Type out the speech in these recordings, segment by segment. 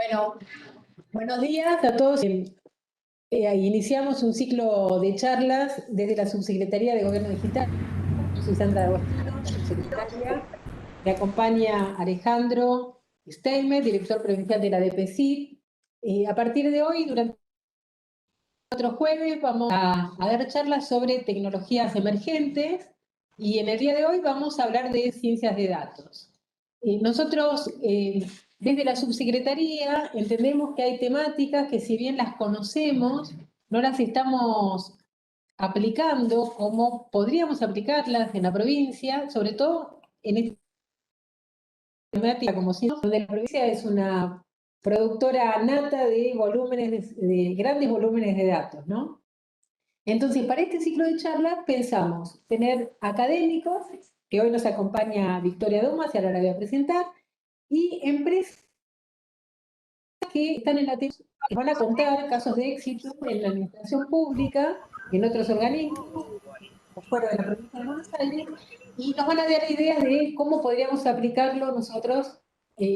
Bueno, buenos días a todos. Iniciamos un ciclo de charlas desde la Subsecretaría de Gobierno Digital. Yo soy Sandra D'Agostino, subsecretaria. Me acompaña Alejandro Steinmetz, director provincial de la DPCIT. A partir de hoy, durante otro jueves, vamos a dar charlas sobre tecnologías emergentes y en el día de hoy vamos a hablar de ciencias de datos. Nosotros, desde la subsecretaría, entendemos que hay temáticas que si bien las conocemos, no las estamos aplicando como podríamos aplicarlas en la provincia, sobre todo en esta temática como si donde la provincia es una productora nata de volúmenes, de grandes volúmenes de datos, ¿no? Entonces, para este ciclo de charlas pensamos tener académicos, que hoy nos acompaña Victoria Dumas, y ahora la voy a presentar, y empresas que están en la que van a contar casos de éxito en la administración pública, en otros organismos, fuera de la provincia de Buenos Aires, y nos van a dar ideas de cómo podríamos aplicarlo nosotros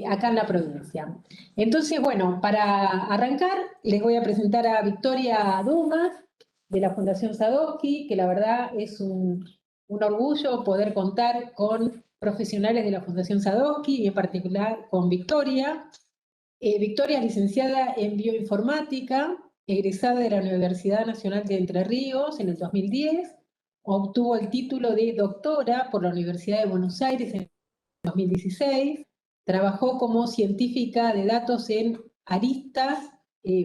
acá en la provincia. Entonces, bueno, para arrancar, les voy a presentar a Victoria Dumas, de la Fundación Sadowski, que la verdad es un orgullo poder contar con profesionales de la Fundación Sadowski, y en particular con Victoria. Victoria es licenciada en Bioinformática, egresada de la Universidad Nacional de Entre Ríos en el 2010, obtuvo el título de doctora por la Universidad de Buenos Aires en el 2016, trabajó como científica de datos en Aristas,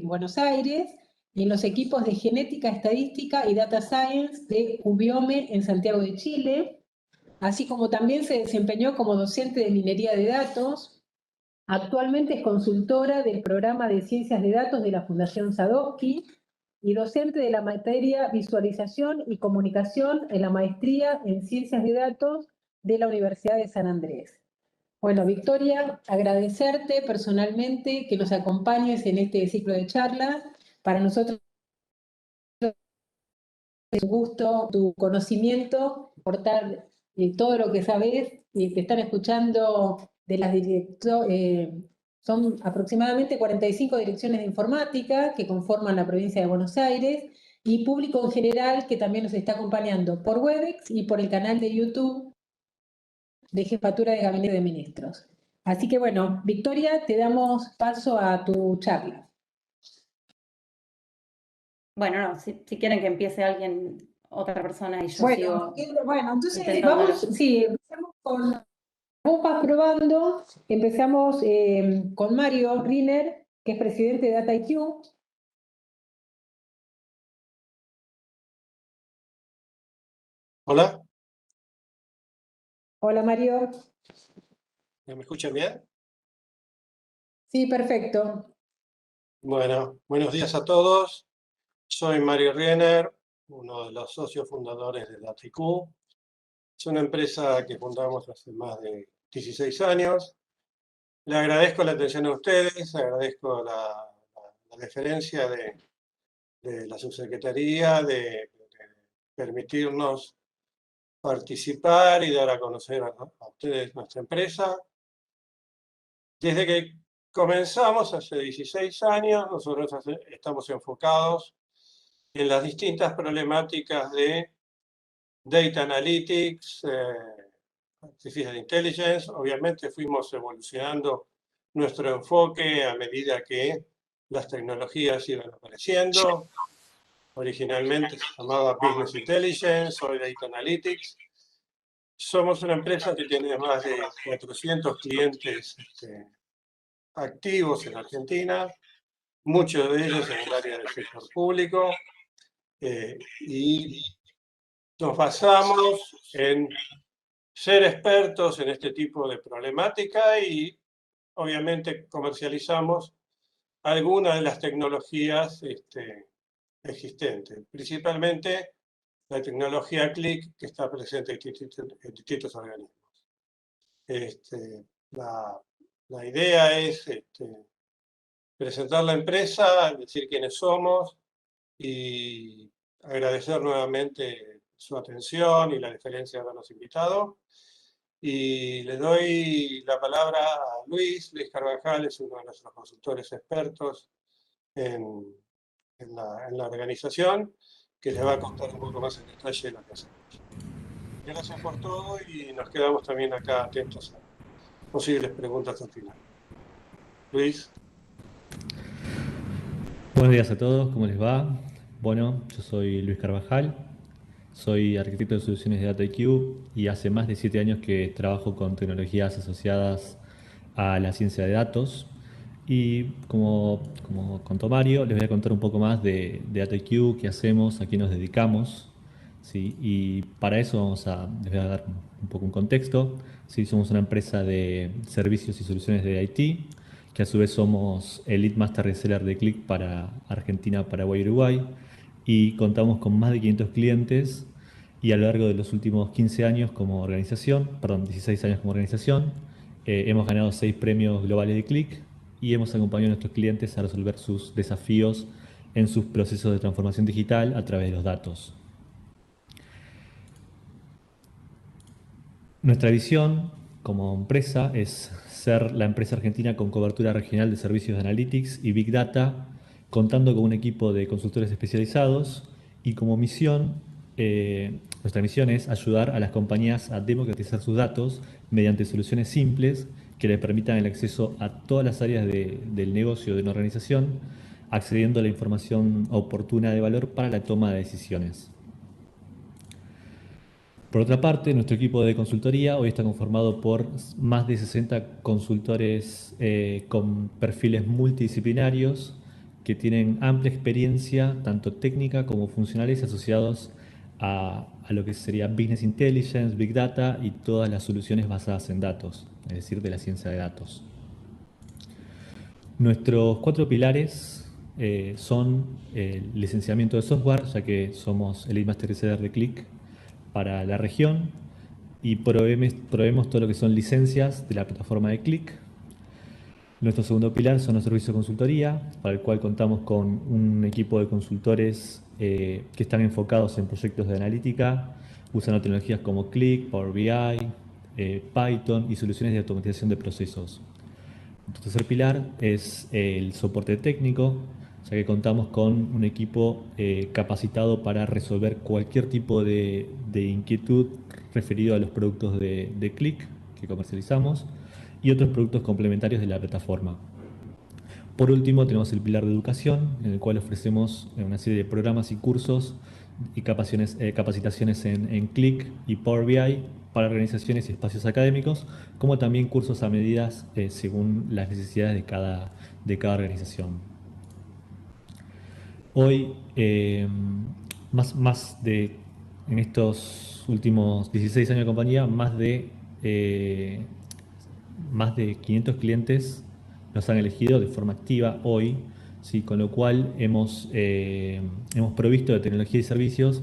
Buenos Aires, y en los equipos de genética, estadística y data science de Ubiome en Santiago de Chile, así como también se desempeñó como docente de minería de datos. Actualmente es consultora del programa de Ciencias de Datos de la Fundación Sadowski y docente de la materia Visualización y Comunicación en la maestría en Ciencias de Datos de la Universidad de San Andrés. Bueno, Victoria, agradecerte personalmente que nos acompañes en este ciclo de charlas. Para nosotros es un gusto tu conocimiento, aportar todo lo que sabes, y te están escuchando de las son aproximadamente 45 direcciones de informática que conforman la provincia de Buenos Aires, y público en general que también nos está acompañando por Webex y por el canal de YouTube de Jefatura de Gabinete de Ministros. Así que bueno, Victoria, te damos paso a tu charla. Bueno, no, si quieren que empiece alguien, otra persona, y yo Bueno, sigo bueno, entonces intentándolo. empecemos con... Vamos probando, empezamos con Mario Riner, que es presidente de DataIQ. Hola, Hola Mario. ¿me escuchan bien? Sí, perfecto. Bueno, buenos días a todos. Soy Mario Riener, uno de los socios fundadores de DataIQ. Es una empresa que fundamos hace más de 16 años. Le agradezco la atención a ustedes, agradezco la deferencia de la subsecretaría de permitirnos participar y dar a conocer a ustedes nuestra empresa. Desde que comenzamos hace 16 años, nosotros estamos enfocados en las distintas problemáticas de Data Analytics, Artificial Intelligence. Obviamente fuimos evolucionando nuestro enfoque a medida que las tecnologías iban apareciendo. Originalmente se llamaba Business Intelligence, hoy Data Analytics. Somos una empresa que tiene más de 400 clientes activos en Argentina, muchos de ellos en el área del sector público, y nos basamos en ser expertos en este tipo de problemática y obviamente comercializamos algunas de las tecnologías existentes, principalmente la tecnología CLIC que está presente en distintos organismos. La idea es presentar la empresa, decir quiénes somos y agradecer nuevamente su atención y la deferencia de habernos invitado. Y le doy la palabra a Luis Carvajal, es uno de nuestros consultores expertos en la organización, que les va a contar un poco más en detalle lo que hacemos. Gracias por todo y nos quedamos también acá atentos a posibles preguntas al final. Luis. Buenos días a todos, ¿cómo les va? Bueno, yo soy Luis Carvajal, soy arquitecto de soluciones de DataIQ y hace más de 7 años que trabajo con tecnologías asociadas a la ciencia de datos. Y como contó Mario, les voy a contar un poco más de DataIQ, qué hacemos, a qué nos dedicamos. ¿Sí? Y para eso les voy a dar un poco un contexto. ¿Sí? Somos una empresa de servicios y soluciones de IT, que a su vez somos el Lead Master Reseller de Qlik para Argentina, Paraguay y Uruguay. Y contamos con más de 500 clientes y a lo largo de los últimos 15 años como organización, perdón, 16 años como organización, hemos ganado 6 premios globales de Qlik y hemos acompañado a nuestros clientes a resolver sus desafíos en sus procesos de transformación digital a través de los datos. Nuestra visión como empresa es ser la empresa argentina con cobertura regional de servicios de analytics y big data, contando con un equipo de consultores especializados y como misión, nuestra misión es ayudar a las compañías a democratizar sus datos mediante soluciones simples que les permitan el acceso a todas las áreas del negocio de una organización, accediendo a la información oportuna de valor para la toma de decisiones. Por otra parte, nuestro equipo de consultoría hoy está conformado por más de 60 consultores con perfiles multidisciplinarios que tienen amplia experiencia, tanto técnica como funcionales, asociados a lo que sería Business Intelligence, Big Data y todas las soluciones basadas en datos, es decir, de la ciencia de datos. Nuestros 4 pilares son el licenciamiento de software, ya que somos el Lead Master Reseller de Qlik para la región y proveemos todo lo que son licencias de la plataforma de Qlik. Nuestro segundo pilar son los servicios de consultoría, para el cual contamos con un equipo de consultores que están enfocados en proyectos de analítica, usando tecnologías como Qlik, Power BI, Python y soluciones de automatización de procesos. Nuestro tercer pilar es el soporte técnico, ya que contamos con un equipo capacitado para resolver cualquier tipo de inquietud referido a los productos de Qlik que comercializamos y otros productos complementarios de la plataforma. Por último, tenemos el pilar de educación, en el cual ofrecemos una serie de programas y cursos y capacitaciones en Qlik y Power BI para organizaciones y espacios académicos, como también cursos a medidas según las necesidades de cada organización. Hoy, en estos últimos 16 años de compañía, más de 500 clientes nos han elegido de forma activa hoy, ¿sí? Con lo cual hemos provisto de tecnología y servicios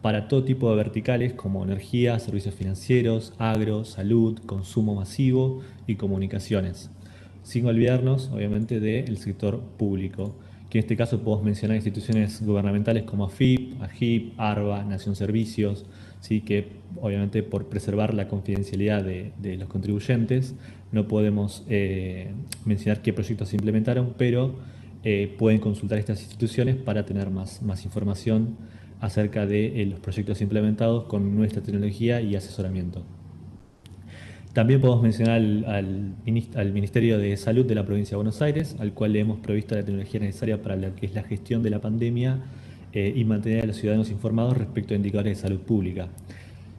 para todo tipo de verticales como energía, servicios financieros, agro, salud, consumo masivo y comunicaciones. Sin olvidarnos, obviamente, del sector público, que en este caso podemos mencionar instituciones gubernamentales como AFIP, AGIP, ARBA, Nación Servicios, ¿sí? Que obviamente por preservar la confidencialidad de los contribuyentes no podemos mencionar qué proyectos se implementaron, pero pueden consultar estas instituciones para tener más información acerca de los proyectos implementados con nuestra tecnología y asesoramiento. También podemos mencionar al Ministerio de Salud de la Provincia de Buenos Aires, al cual le hemos provisto la tecnología necesaria para lo que es la gestión de la pandemia y mantener a los ciudadanos informados respecto a indicadores de salud pública.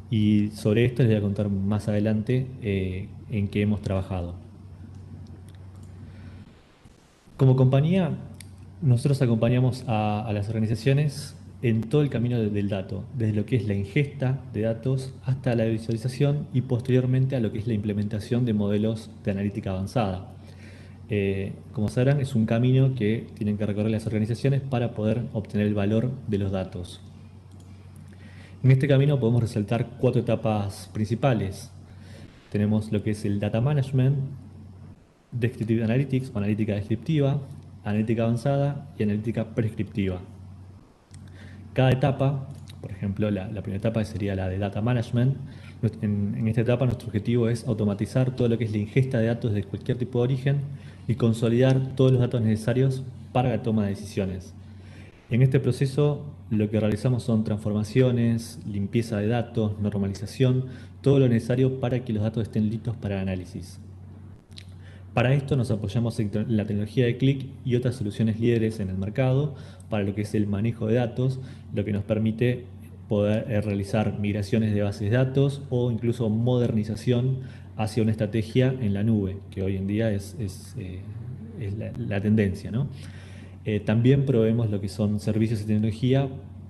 Y sobre esto les voy a contar más adelante en qué hemos trabajado. Como compañía, nosotros acompañamos a las organizaciones en todo el camino del dato, desde lo que es la ingesta de datos hasta la visualización y posteriormente a lo que es la implementación de modelos de analítica avanzada. Como sabrán, es un camino que tienen que recorrer las organizaciones para poder obtener el valor de los datos. En este camino podemos resaltar 4 etapas principales. Tenemos lo que es el Data Management, Descriptive Analytics o analítica descriptiva, analítica avanzada y analítica prescriptiva. Cada etapa, por ejemplo, la primera etapa sería la de Data Management, En esta etapa nuestro objetivo es automatizar todo lo que es la ingesta de datos de cualquier tipo de origen y consolidar todos los datos necesarios para la toma de decisiones. En este proceso lo que realizamos son transformaciones, limpieza de datos, normalización, todo lo necesario para que los datos estén listos para análisis. Para esto nos apoyamos en la tecnología de Qlik y otras soluciones líderes en el mercado para lo que es el manejo de datos, lo que nos permite poder realizar migraciones de bases de datos o incluso modernización hacia una estrategia en la nube, que hoy en día es la tendencia, ¿no? También proveemos lo que son servicios de tecnología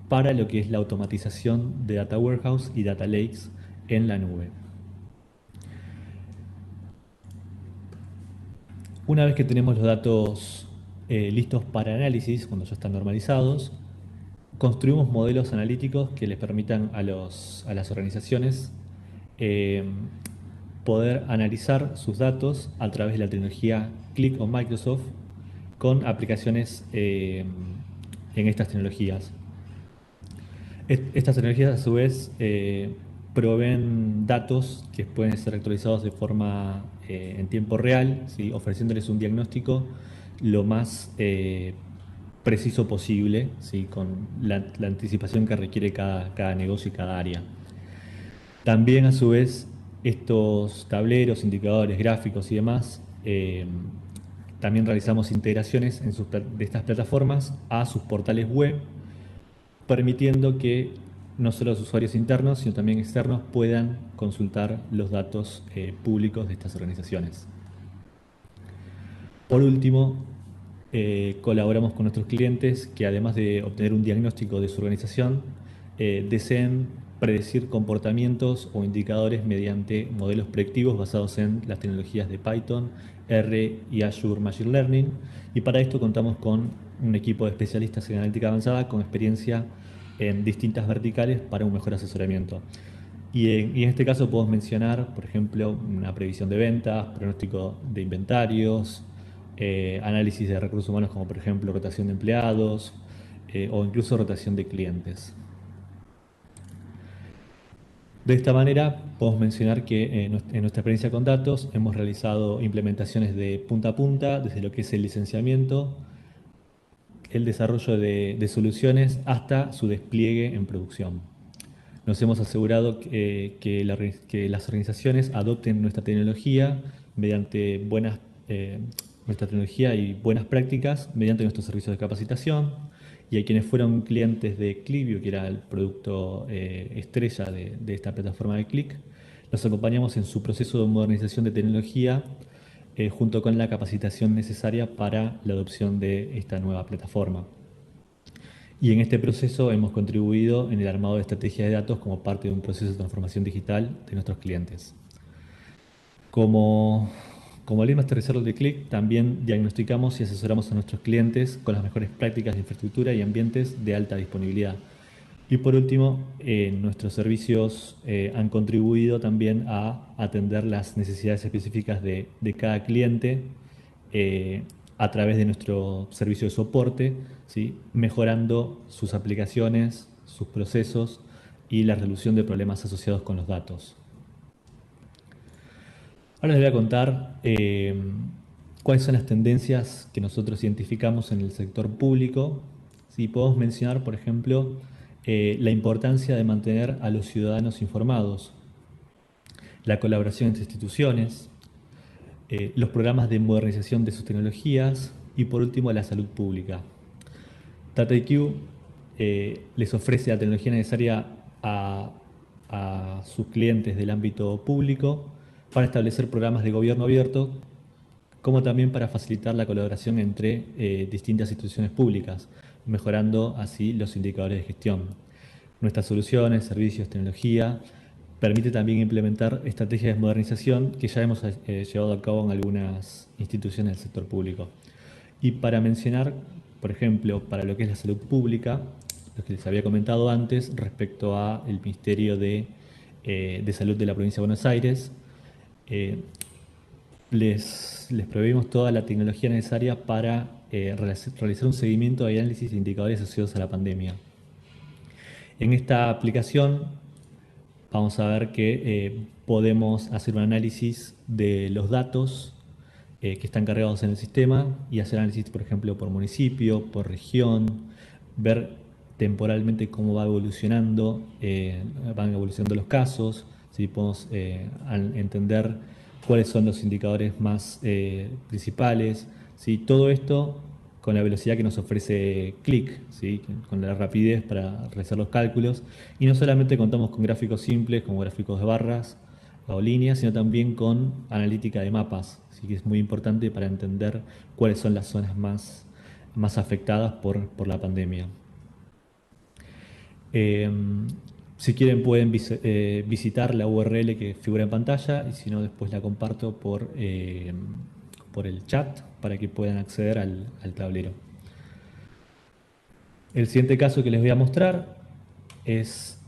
para lo que es la automatización de Data Warehouse y Data Lakes en la nube. Una vez que tenemos los datos listos para análisis, cuando ya están normalizados, construimos modelos analíticos que les permitan a las organizaciones poder analizar sus datos a través de la tecnología Qlik o Microsoft con aplicaciones en estas tecnologías. Estas tecnologías a su vez proveen datos que pueden ser actualizados de forma en tiempo real, ¿sí? Ofreciéndoles un diagnóstico lo más preciso posible, ¿sí? Con la anticipación que requiere cada negocio y cada área. También a su vez estos tableros, indicadores, gráficos y demás, también realizamos integraciones de estas plataformas a sus portales web, permitiendo que no solo los usuarios internos, sino también externos puedan consultar los datos públicos de estas organizaciones. Por último, colaboramos con nuestros clientes que además de obtener un diagnóstico de su organización, deseen predecir comportamientos o indicadores mediante modelos predictivos basados en las tecnologías de Python, R y Azure Machine Learning. Y para esto contamos con un equipo de especialistas en analítica avanzada con experiencia en distintas verticales para un mejor asesoramiento. Y en este caso podemos mencionar, por ejemplo, una previsión de ventas, pronóstico de inventarios, análisis de recursos humanos como por ejemplo rotación de empleados o incluso rotación de clientes. De esta manera podemos mencionar que en nuestra experiencia con datos hemos realizado implementaciones de punta a punta, desde lo que es el licenciamiento, el desarrollo de soluciones hasta su despliegue en producción. Nos hemos asegurado que las organizaciones adopten nuestra tecnología mediante nuestra tecnología y buenas prácticas mediante nuestros servicios de capacitación, y a quienes fueron clientes de Qlibio, que era el producto estrella de esta plataforma de Qlik, los acompañamos en su proceso de modernización de tecnología junto con la capacitación necesaria para la adopción de esta nueva plataforma. Y en este proceso hemos contribuido en el armado de estrategias de datos como parte de un proceso de transformación digital de nuestros clientes. Como Lead Master Reseller de Qlik, también diagnosticamos y asesoramos a nuestros clientes con las mejores prácticas de infraestructura y ambientes de alta disponibilidad. Y por último, nuestros servicios han contribuido también a atender las necesidades específicas de cada cliente a través de nuestro servicio de soporte, ¿sí? Mejorando sus aplicaciones, sus procesos y la resolución de problemas asociados con los datos. Ahora les voy a contar cuáles son las tendencias que nosotros identificamos en el sector público. ¿Sí? Podemos mencionar, por ejemplo, la importancia de mantener a los ciudadanos informados, la colaboración entre instituciones, los programas de modernización de sus tecnologías y, por último, la salud pública. DataIQ les ofrece la tecnología necesaria a sus clientes del ámbito público para establecer programas de gobierno abierto, como también para facilitar la colaboración entre distintas instituciones públicas, mejorando así los indicadores de gestión. Nuestras soluciones, servicios, tecnología permite también implementar estrategias de modernización que ya hemos llevado a cabo en algunas instituciones del sector público. Y para mencionar, por ejemplo, para lo que es la salud pública, lo que les había comentado antes respecto al Ministerio de Salud de la Provincia de Buenos Aires, les proveímos toda la tecnología necesaria para realizar un seguimiento y análisis de indicadores asociados a la pandemia. En esta aplicación vamos a ver que podemos hacer un análisis de los datos que están cargados en el sistema y hacer análisis, por ejemplo, por municipio, por región, ver temporalmente cómo van evolucionando los casos, si podemos entender cuáles son los indicadores más principales, ¿sí? Todo esto con la velocidad que nos ofrece Click, ¿sí? Con la rapidez para realizar los cálculos. Y no solamente contamos con gráficos simples como gráficos de barras o líneas, sino también con analítica de mapas, así que es muy importante para entender cuáles son las zonas más afectadas por la pandemia. Eh, si quieren pueden visitar la URL que figura en pantalla y si no después la comparto por el chat para que puedan acceder al tablero. El siguiente caso que les voy a mostrar es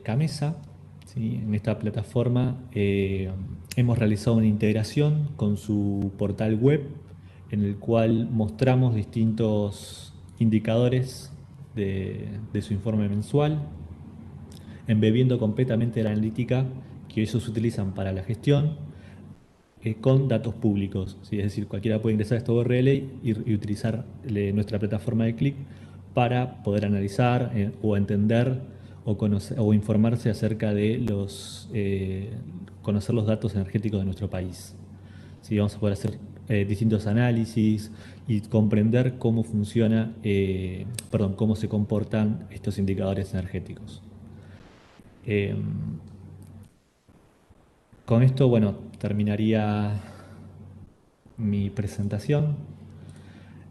Camesa. ¿Sí? En esta plataforma hemos realizado una integración con su portal web en el cual mostramos distintos indicadores de su informe mensual, embebiendo completamente la analítica que ellos utilizan para la gestión con datos públicos, ¿sí? Es decir, cualquiera puede ingresar a esta URL y utilizar nuestra plataforma de Click para poder analizar o entender o informarse acerca de conocer los datos energéticos de nuestro país. ¿Sí? Vamos a poder hacer distintos análisis y comprender cómo cómo se comportan estos indicadores energéticos. Con esto, bueno, terminaría mi presentación.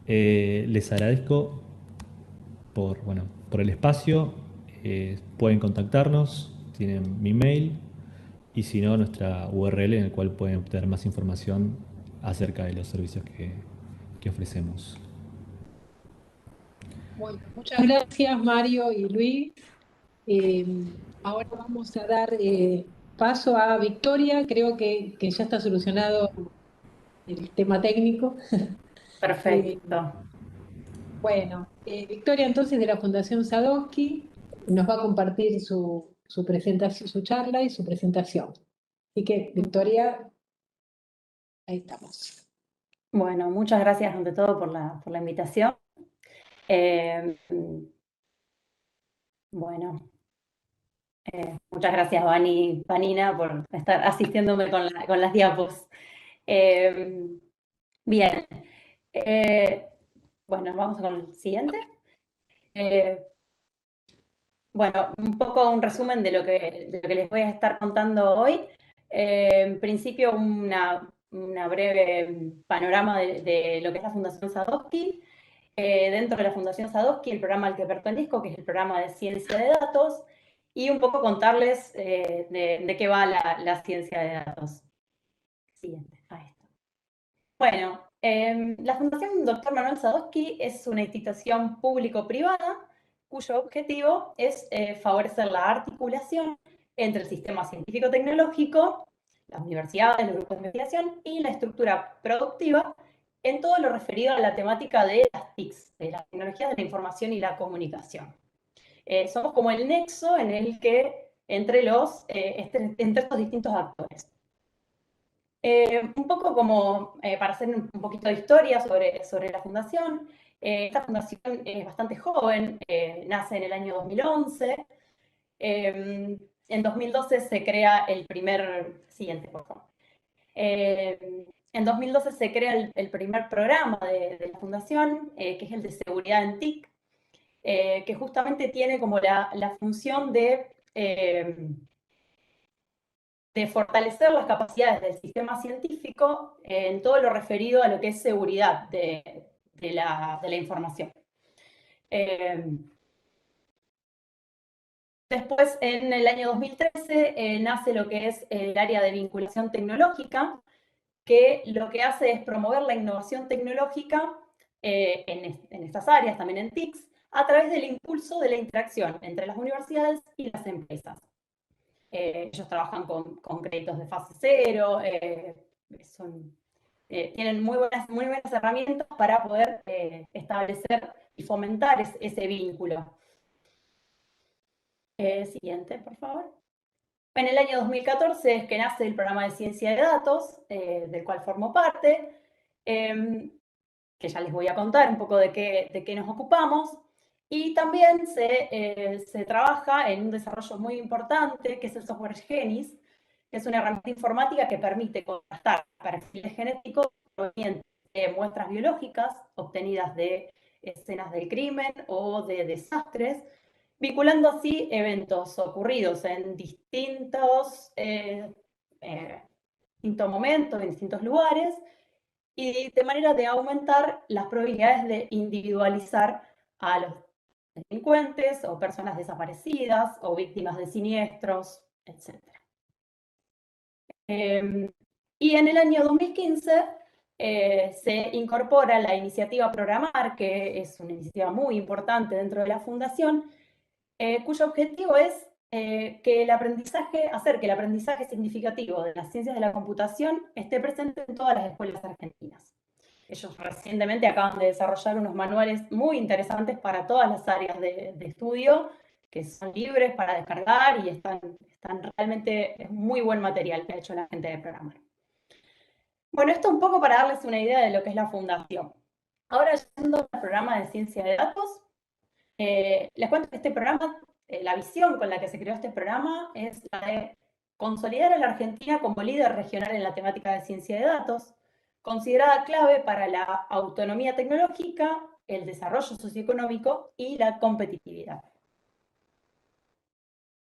Les agradezco por el espacio. Pueden contactarnos, tienen mi mail y si no, nuestra URL en el cual pueden obtener más información acerca de los servicios que ofrecemos. Bueno, muchas gracias Mario y Luis. Eh, Ahora vamos a dar paso a Victoria. Creo que ya está solucionado el tema técnico. Eh, Perfecto. bueno, Victoria entonces de la Fundación Sadowski nos va a compartir su presentación, su charla y su presentación. Así que, Victoria, ahí estamos. Bueno, muchas gracias ante todo por la invitación. Eh, bueno, muchas gracias Vanina por estar asistiéndome con las diapos. Bien, bueno, vamos con el siguiente. Bueno, un poco un resumen de lo que les voy a estar contando hoy. En principio, una breve panorama de lo que es la Fundación Sadowski. Dentro de la Fundación Sadowski, el programa al que pertenezco, que es el programa de ciencia de datos, y un poco contarles de qué va la ciencia de datos. Siguiente, ahí está. Bueno, la Fundación Dr. Manuel Sadowski es una institución público-privada cuyo objetivo es favorecer la articulación entre el sistema científico-tecnológico, las universidades, los grupos de investigación y la estructura productiva en todo lo referido a la temática de las TICs, de las tecnologías de la información y la comunicación. Somos como el nexo en el que entre estos distintos actores. Un poco como para hacer un poquito de historia sobre la fundación. Esta fundación es bastante joven, nace en el año 2011. En 2012 se crea el primer... Siguiente, por favor. En 2012 se crea el primer programa de la fundación, que es el de seguridad en TIC, que justamente tiene como la función de fortalecer las capacidades del sistema científico en todo lo referido a lo que es seguridad de la información. Después, en el año 2013, nace lo que es el área de vinculación tecnológica, que lo que hace es promover la innovación tecnológica en estas áreas, también en TICs, a través del impulso de la interacción entre las universidades y las empresas. Ellos trabajan con créditos de fase cero, tienen muy buenas herramientas para poder establecer y fomentar ese vínculo. Siguiente, por favor. En el año 2014 es que nace el programa de ciencia de datos, del cual formo parte, que ya les voy a contar un poco de qué nos ocupamos. Y también se trabaja en un desarrollo muy importante, que es el software GENIS, que es una herramienta informática que permite contrastar perfiles genéticos provenientes de muestras biológicas obtenidas de escenas del crimen o de desastres, vinculando así eventos ocurridos en distintos momentos, en distintos lugares, y de manera de aumentar las probabilidades de individualizar a los delincuentes o personas desaparecidas o víctimas de siniestros, etc. Y en el año 2015 se incorpora la iniciativa Programar, que es una iniciativa muy importante dentro de la Fundación, cuyo objetivo es hacer que el aprendizaje significativo de las ciencias de la computación esté presente en todas las escuelas argentinas. Ellos recientemente acaban de desarrollar unos manuales muy interesantes para todas las áreas de estudio, que son libres para descargar y están realmente, es muy buen material que ha hecho la gente de Programar. Bueno, esto un poco para darles una idea de lo que es la Fundación. Ahora, yendo al programa de ciencia de datos, les cuento que este programa, la visión con la que se creó este programa es la de consolidar a la Argentina como líder regional en la temática de ciencia de datos, considerada clave para la autonomía tecnológica, el desarrollo socioeconómico y la competitividad.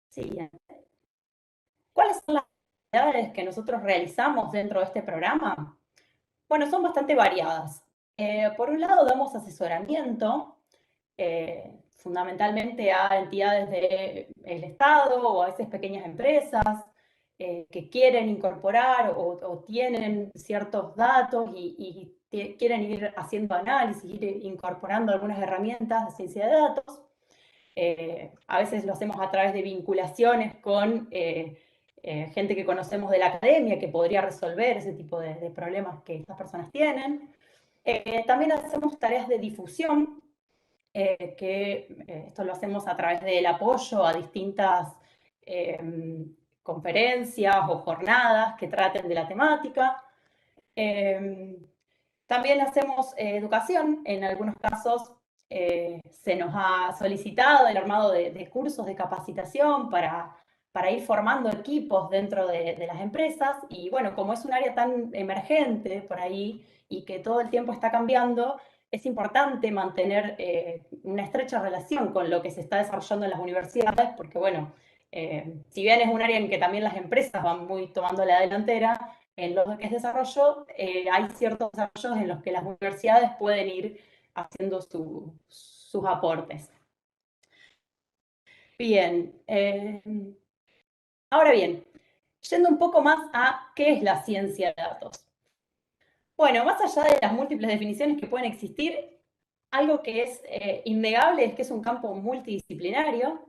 Siguiente. ¿Cuáles son las actividades que nosotros realizamos dentro de este programa? Bueno, son bastante variadas. Por un lado, damos asesoramiento fundamentalmente a entidades del Estado o a veces pequeñas empresas que quieren incorporar o tienen ciertos datos y quieren ir haciendo análisis, ir incorporando algunas herramientas de ciencia de datos. A veces lo hacemos a través de vinculaciones con gente que conocemos de la academia que podría resolver ese tipo de problemas que estas personas tienen. También hacemos tareas de difusión, esto lo hacemos a través del apoyo a distintas conferencias o jornadas que traten de la temática. También hacemos educación. En algunos casos se nos ha solicitado el armado de cursos de capacitación para ir formando equipos dentro de las empresas. Y bueno, como es un área tan emergente por ahí y que todo el tiempo está cambiando, es importante mantener una estrecha relación con lo que se está desarrollando en las universidades, porque bueno, si bien es un área en que también las empresas van muy tomando la delantera, en lo que es desarrollo, hay ciertos desarrollos en los que las universidades pueden ir haciendo sus aportes. Bien, ahora bien, yendo un poco más a qué es la ciencia de datos. Bueno, más allá de las múltiples definiciones que pueden existir, algo que es innegable es que es un campo multidisciplinario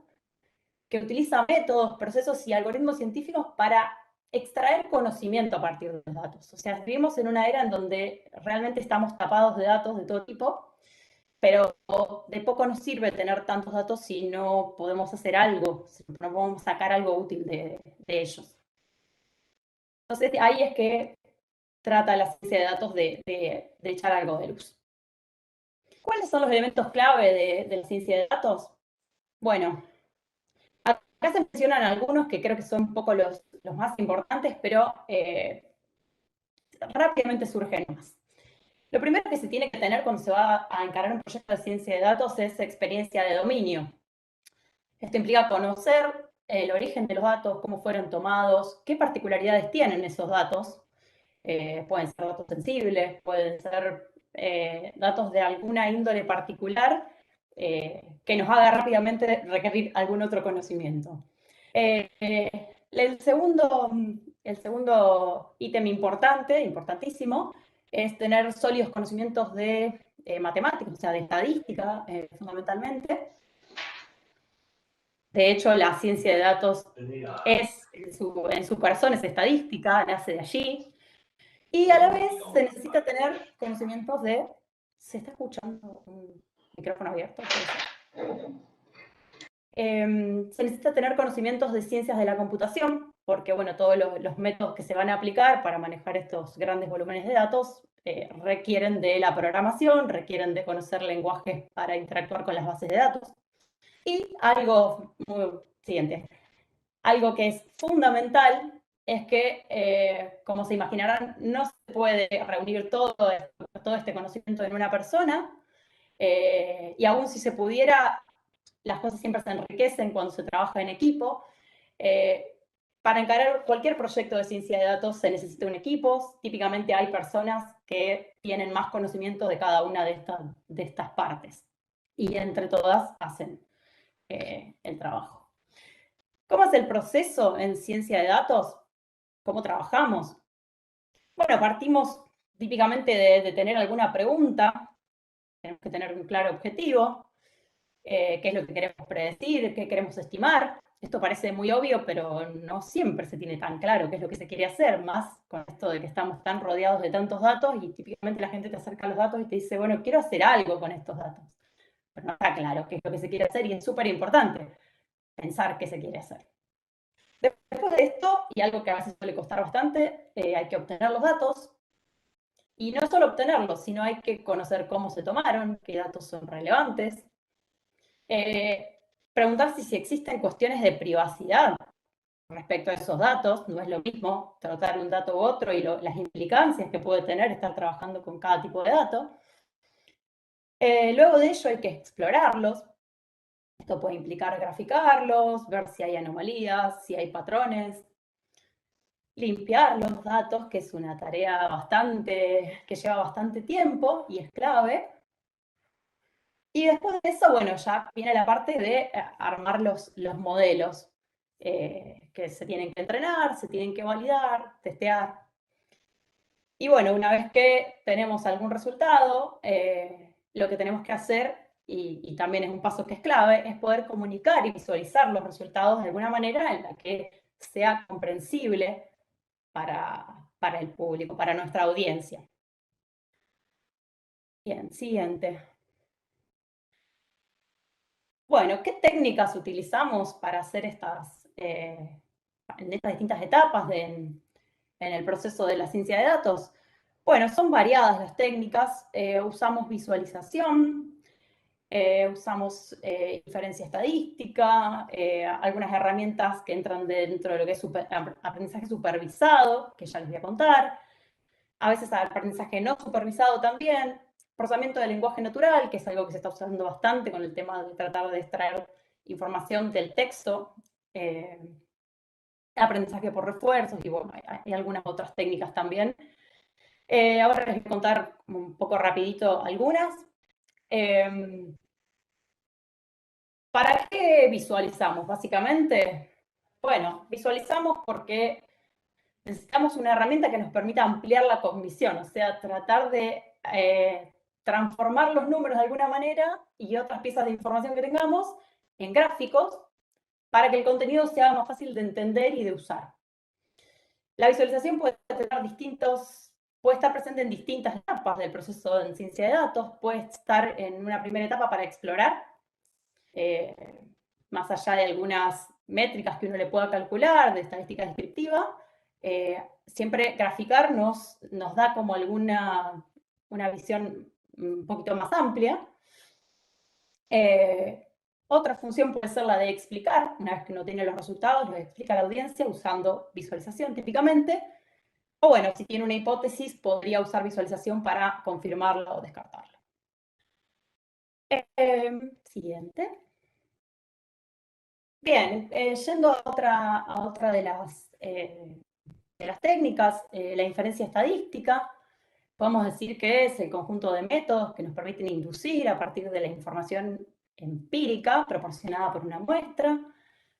que utiliza métodos, procesos y algoritmos científicos para extraer conocimiento a partir de los datos. O sea, vivimos en una era en donde realmente estamos tapados de datos de todo tipo, pero de poco nos sirve tener tantos datos si no podemos hacer algo, si no podemos sacar algo útil de ellos. Entonces, ahí es que trata la ciencia de datos de echar algo de luz. ¿Cuáles son los elementos clave de la ciencia de datos? Bueno, acá se mencionan algunos que creo que son un poco los más importantes, pero rápidamente surgen más. Lo primero que se tiene que tener cuando se va a encarar un proyecto de ciencia de datos es experiencia de dominio. Esto implica conocer el origen de los datos, cómo fueron tomados, qué particularidades tienen esos datos. Pueden ser datos sensibles, pueden ser datos de alguna índole particular que nos haga rápidamente requerir algún otro conocimiento. El segundo ítem importantísimo, es tener sólidos conocimientos de matemáticas, o sea, de estadística, fundamentalmente. De hecho, la ciencia de datos es, en su corazón es estadística, nace de allí. Y a la vez se necesita tener conocimientos de... ¿Se está escuchando un micrófono abierto? Se necesita tener conocimientos de ciencias de la computación, porque bueno, todos los métodos que se van a aplicar para manejar estos grandes volúmenes de datos requieren de la programación, requieren de conocer lenguajes para interactuar con las bases de datos. Y algo siguiente, algo que es fundamental es que, como se imaginarán, no se puede reunir todo este conocimiento en una persona, y aún si se pudiera, las cosas siempre se enriquecen cuando se trabaja en equipo. Para encarar cualquier proyecto de ciencia de datos se necesita un equipo. Típicamente hay personas que tienen más conocimiento de cada una de estas partes. Y entre todas hacen el trabajo. ¿Cómo es el proceso en ciencia de datos? ¿Cómo trabajamos? Bueno, partimos típicamente de tener alguna pregunta. Tenemos que tener un claro objetivo. Qué es lo que queremos predecir, qué queremos estimar. Esto parece muy obvio, pero no siempre se tiene tan claro qué es lo que se quiere hacer, más con esto de que estamos tan rodeados de tantos datos y típicamente la gente te acerca a los datos y te dice, bueno, quiero hacer algo con estos datos. Pero no está claro qué es lo que se quiere hacer y es súper importante pensar qué se quiere hacer. Después de esto, y algo que a veces suele costar bastante, hay que obtener los datos. Y no solo obtenerlos, sino hay que conocer cómo se tomaron, qué datos son relevantes. Preguntar si existen cuestiones de privacidad respecto a esos datos. No es lo mismo tratar un dato u otro y las implicancias que puede tener estar trabajando con cada tipo de dato. Luego de ello hay que explorarlos. Esto puede implicar graficarlos, ver si hay anomalías, si hay patrones. Limpiar los datos, que es una tarea que lleva bastante tiempo y es clave. Y después de eso, bueno, ya viene la parte de armar los modelos que se tienen que entrenar, se tienen que validar, testear. Y bueno, una vez que tenemos algún resultado, lo que tenemos que hacer, y también es un paso que es clave, es poder comunicar y visualizar los resultados de alguna manera en la que sea comprensible para el público, para nuestra audiencia. Bien, siguiente. Bueno, ¿qué técnicas utilizamos para hacer en estas distintas etapas en el proceso de la ciencia de datos? Bueno, son variadas las técnicas. Usamos visualización, usamos inferencia estadística, algunas herramientas que entran dentro de lo que es aprendizaje supervisado, que ya les voy a contar. A veces aprendizaje no supervisado también. Procesamiento del lenguaje natural, que es algo que se está usando bastante con el tema de tratar de extraer información del texto. Aprendizaje por refuerzos y bueno, hay algunas otras técnicas también. Ahora les voy a contar un poco rapidito algunas. ¿Para qué visualizamos, básicamente? Bueno, visualizamos porque necesitamos una herramienta que nos permita ampliar la cognición, o sea, tratar de transformar los números de alguna manera y otras piezas de información que tengamos en gráficos para que el contenido sea más fácil de entender y de usar. La visualización puede estar presente en distintas etapas del proceso en ciencia de datos. Puede estar en una primera etapa para explorar, más allá de algunas métricas que uno le pueda calcular, de estadística descriptiva. Siempre graficar nos da como una visión un poquito más amplia. Otra función puede ser la de explicar. Una vez que uno tiene los resultados, los explica a la audiencia usando visualización típicamente. O bueno, si tiene una hipótesis, podría usar visualización para confirmarla o descartarla. Siguiente. Bien, yendo a otra de las técnicas, la inferencia estadística. Podemos decir que es el conjunto de métodos que nos permiten inducir a partir de la información empírica proporcionada por una muestra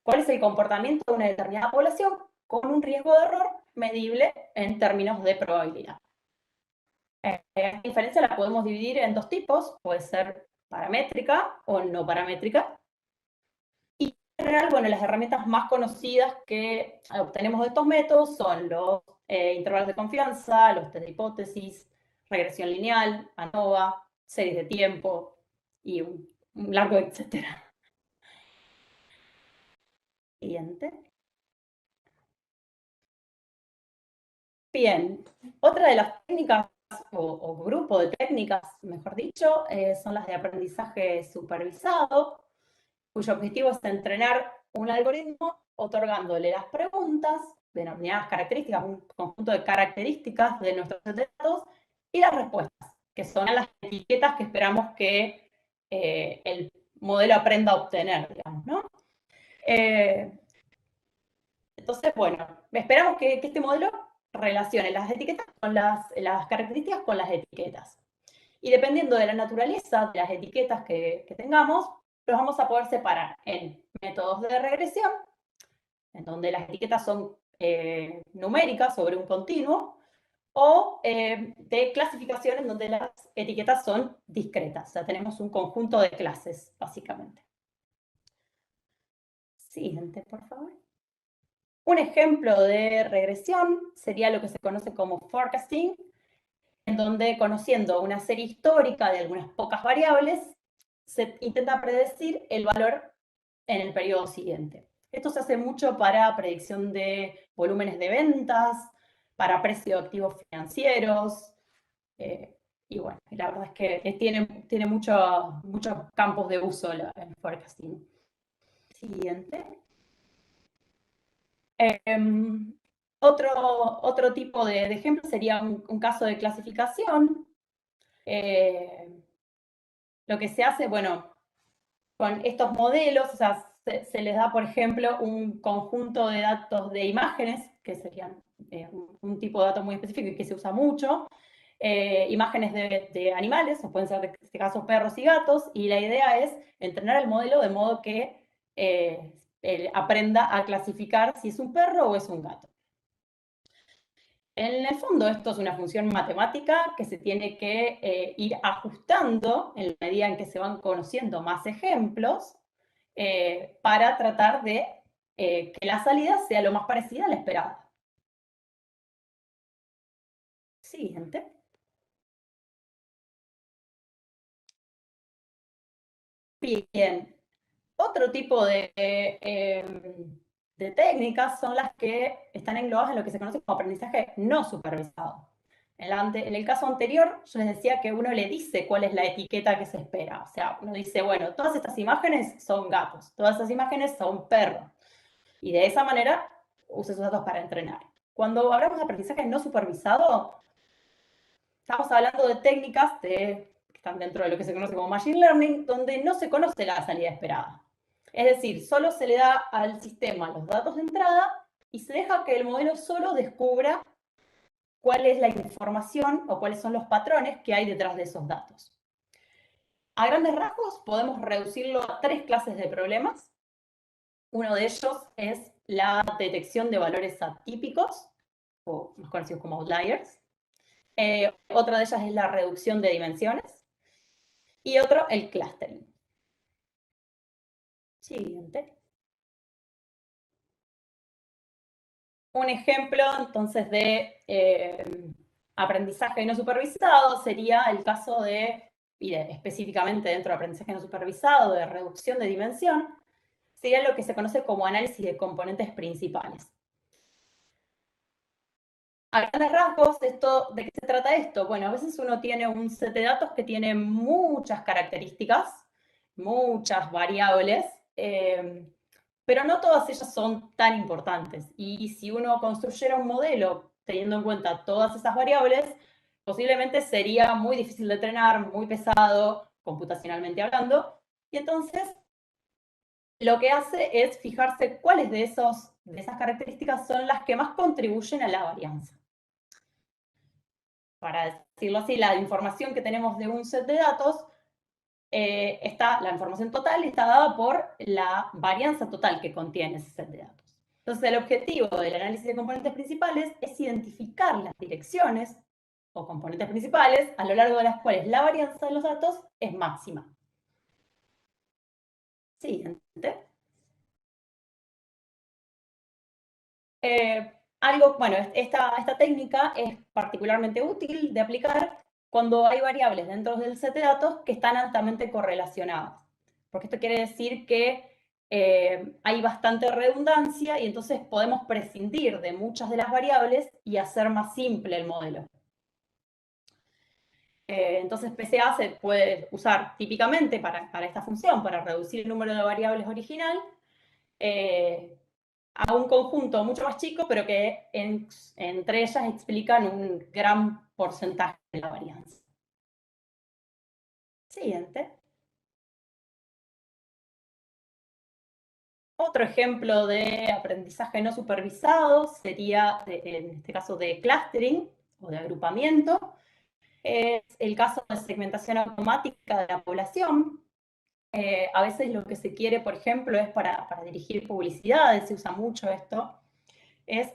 cuál es el comportamiento de una determinada población con un riesgo de error medible en términos de probabilidad. La inferencia la podemos dividir en dos tipos, puede ser paramétrica o no paramétrica. Y en general, bueno, las herramientas más conocidas que obtenemos de estos métodos son los intervalos de confianza, los test de hipótesis, regresión lineal, ANOVA, series de tiempo y un largo etcétera. Siguiente. Bien, otra de las técnicas, o grupo de técnicas, mejor dicho, son las de aprendizaje supervisado, cuyo objetivo es entrenar un algoritmo otorgándole las preguntas, denominadas características, un conjunto de características de nuestros datos, y las respuestas, que son las etiquetas que esperamos que el modelo aprenda a obtener, digamos, ¿no? Entonces, bueno, esperamos que este modelo relacione las etiquetas con las características con las etiquetas. Y dependiendo de la naturaleza de las etiquetas que tengamos, los vamos a poder separar en métodos de regresión, en donde las etiquetas son numéricas sobre un continuo, o de clasificación en donde las etiquetas son discretas. O sea, tenemos un conjunto de clases, básicamente. Siguiente, por favor. Un ejemplo de regresión sería lo que se conoce como forecasting, en donde, conociendo una serie histórica de algunas pocas variables, se intenta predecir el valor en el periodo siguiente. Esto se hace mucho para predicción de volúmenes de ventas, para precio de activos financieros, y bueno, la verdad es que tiene muchos campos de uso el forecasting. Siguiente. Otro tipo de ejemplo sería un caso de clasificación. Lo que se hace, bueno, con estos modelos, o sea, se les da, por ejemplo, un conjunto de datos de imágenes, que serían un tipo de dato muy específico y que se usa mucho, imágenes de animales, o pueden ser, en este caso, perros y gatos, y la idea es entrenar el modelo de modo que aprenda a clasificar si es un perro o es un gato. En el fondo, esto es una función matemática que se tiene que ir ajustando en la medida en que se van conociendo más ejemplos para tratar de que la salida sea lo más parecida a la esperada. Siguiente. Bien. Otro tipo de técnicas son las que están englobadas en lo que se conoce como aprendizaje no supervisado. En el caso anterior, yo les decía que uno le dice cuál es la etiqueta que se espera. O sea, uno dice, bueno, todas estas imágenes son gatos, todas estas imágenes son perros. Y de esa manera usa esos datos para entrenar. Cuando hablamos de aprendizaje no supervisado, estamos hablando de técnicas que están dentro de lo que se conoce como Machine Learning, donde no se conoce la salida esperada. Es decir, solo se le da al sistema los datos de entrada y se deja que el modelo solo descubra cuál es la información o cuáles son los patrones que hay detrás de esos datos. A grandes rasgos podemos reducirlo a 3 clases de problemas. Uno de ellos es la detección de valores atípicos, o más conocidos como outliers. Otra de ellas es la reducción de dimensiones. Y otro, el clustering. Siguiente. Un ejemplo, entonces, de aprendizaje no supervisado sería el caso y específicamente dentro de aprendizaje no supervisado, de reducción de dimensión, sería lo que se conoce como análisis de componentes principales. A grandes rasgos, ¿de qué se trata esto? Bueno, a veces uno tiene un set de datos que tiene muchas características, muchas variables, pero no todas ellas son tan importantes. Y si uno construyera un modelo teniendo en cuenta todas esas variables, posiblemente sería muy difícil de entrenar, muy pesado, computacionalmente hablando. Y entonces, lo que hace es fijarse cuáles de esas características son las que más contribuyen a la varianza. Para decirlo así, la información que tenemos de un set de datos, la información total está dada por la varianza total que contiene ese set de datos. Entonces, el objetivo del análisis de componentes principales es identificar las direcciones o componentes principales a lo largo de las cuales la varianza de los datos es máxima. Siguiente. Esta técnica es particularmente útil de aplicar cuando hay variables dentro del set de datos que están altamente correlacionadas. Porque esto quiere decir que hay bastante redundancia y entonces podemos prescindir de muchas de las variables y hacer más simple el modelo. Entonces PCA se puede usar típicamente para esta función, para reducir el número de variables original, a un conjunto mucho más chico, pero que entre ellas explican un gran porcentaje de la varianza. Siguiente. Otro ejemplo de aprendizaje no supervisado sería, en este caso, de clustering o de agrupamiento. Es el caso de segmentación automática de la población. A veces lo que se quiere, por ejemplo, es para dirigir publicidades, se usa mucho esto, es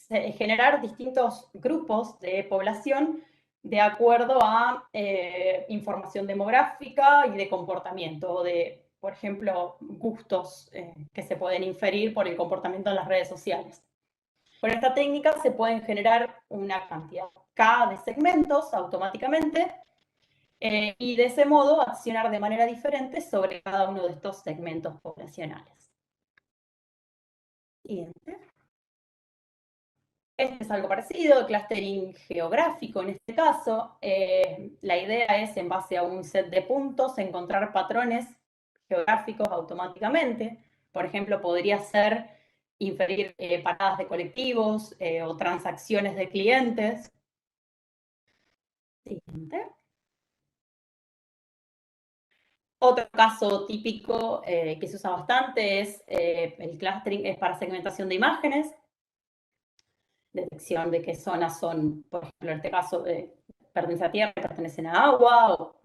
generar distintos grupos de población de acuerdo a información demográfica y de comportamiento, o de, por ejemplo, gustos que se pueden inferir por el comportamiento en las redes sociales. Con esta técnica se pueden generar una cantidad K de segmentos automáticamente y de ese modo accionar de manera diferente sobre cada uno de estos segmentos poblacionales. Siguiente. Este es algo parecido, clustering geográfico en este caso. La idea es, en base a un set de puntos, encontrar patrones geográficos automáticamente. Por ejemplo, podría ser inferir paradas de colectivos o transacciones de clientes. Siguiente. Otro caso típico que se usa bastante es el clustering, es para segmentación de imágenes. Detección de qué zonas son, por ejemplo, en este caso, pertenecen a tierra, pertenecen a agua, o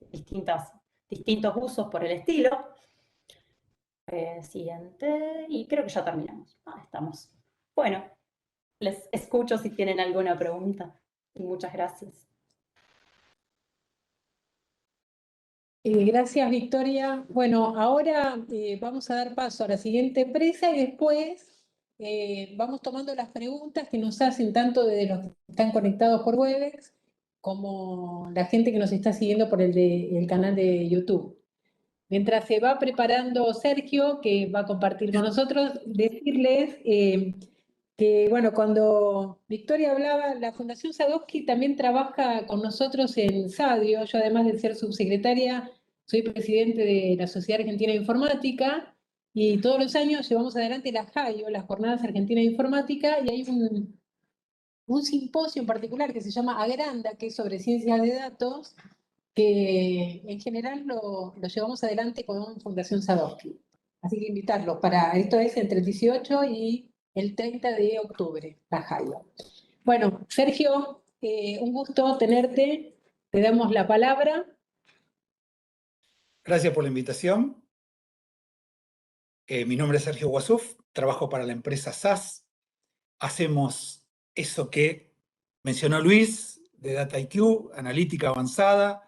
distintos usos por el estilo. Siguiente, y creo que ya terminamos. Estamos. Bueno, les escucho si tienen alguna pregunta. Y muchas gracias. Gracias, Victoria. Bueno, ahora vamos a dar paso a la siguiente empresa y después vamos tomando las preguntas que nos hacen tanto de los que están conectados por Webex como la gente que nos está siguiendo por el canal de YouTube. Mientras se va preparando Sergio, que va a compartir con nosotros, decirles que, bueno, cuando Victoria hablaba, la Fundación Sadowski también trabaja con nosotros en SADIO. Yo, además de ser subsecretaria, soy presidente de la Sociedad Argentina de Informática y todos los años llevamos adelante la JAIO, las Jornadas Argentinas de Informática, y hay un simposio en particular que se llama Agranda, que es sobre ciencias de datos, que en general lo llevamos adelante con Fundación Sadowski. Así que invitarlos para, esto es entre el 18 y el 30 de octubre, la JAIO. Bueno, Sergio, un gusto tenerte, te damos la palabra. Gracias por la invitación. Mi nombre es Sergio Wasuf, trabajo para la empresa SAS. Hacemos eso que mencionó Luis, de DataIQ, analítica avanzada,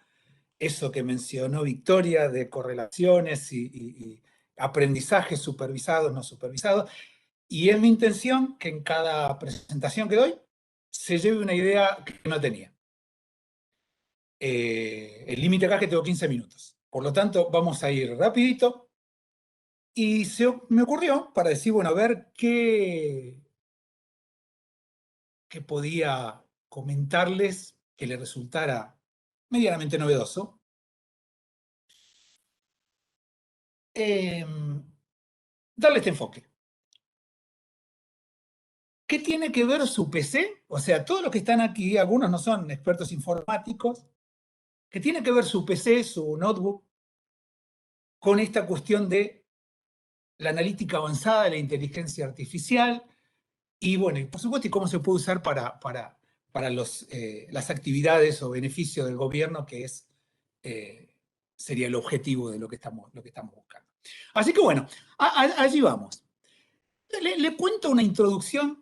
eso que mencionó Victoria, de correlaciones y aprendizajes supervisados, no supervisados. Y es mi intención que en cada presentación que doy se lleve una idea que no tenía. El límite acá es que tengo 15 minutos. Por lo tanto, vamos a ir rapidito. Y me ocurrió para decir, bueno, a ver qué podía comentarles que le resultara medianamente novedoso. Darle este enfoque. ¿Qué tiene que ver su PC? O sea, todos los que están aquí, algunos no son expertos informáticos, ¿qué tiene que ver su PC, su notebook, con esta cuestión de la analítica avanzada, de la inteligencia artificial? Y bueno, y por supuesto, ¿y cómo se puede usar para las actividades o beneficios del gobierno, que sería el objetivo de lo que estamos buscando? Así que bueno, allí vamos. Le cuento una introducción.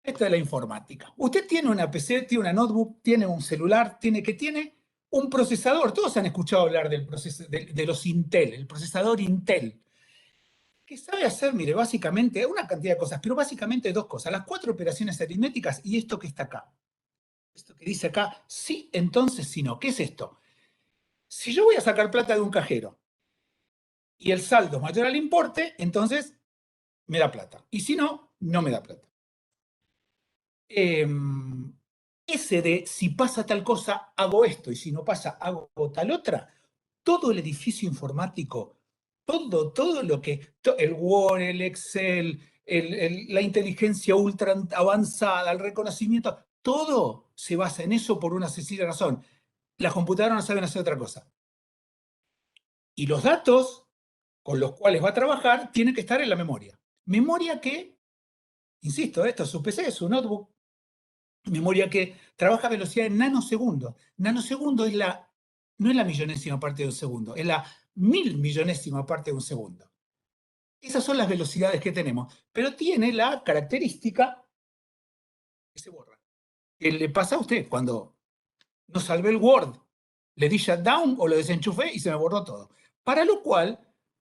Esta es la informática. Usted tiene una PC, tiene una notebook, tiene un celular, tiene un procesador. Todos han escuchado hablar de los Intel, el procesador Intel, que sabe hacer, mire, básicamente una cantidad de cosas, pero básicamente dos cosas: las 4 operaciones aritméticas y esto que está acá. Esto que dice acá, sí, entonces, sí, no. ¿Qué es esto? Si yo voy a sacar plata de un cajero y el saldo es mayor al importe, entonces me da plata. Y si no, no me da plata. Ese de si pasa tal cosa, hago esto, y si no pasa, hago tal otra, todo el edificio informático, todo lo que, el Word, el Excel, la inteligencia ultra avanzada, el reconocimiento, todo se basa en eso por una sencilla razón. Las computadoras no saben hacer otra cosa. Y los datos con los cuales va a trabajar tienen que estar en la memoria. Memoria que, insisto, esto es su PC, su notebook, memoria que trabaja a velocidad de nanosegundos. Nanosegundo es no es la millonésima parte de un segundo, es la 1000 millonésima parte de un segundo. Esas son las velocidades que tenemos, pero tiene la característica que se borra. ¿Qué le pasa a usted cuando no salvé el Word? Le di shutdown o lo desenchufé y se me borró todo. Para lo cual,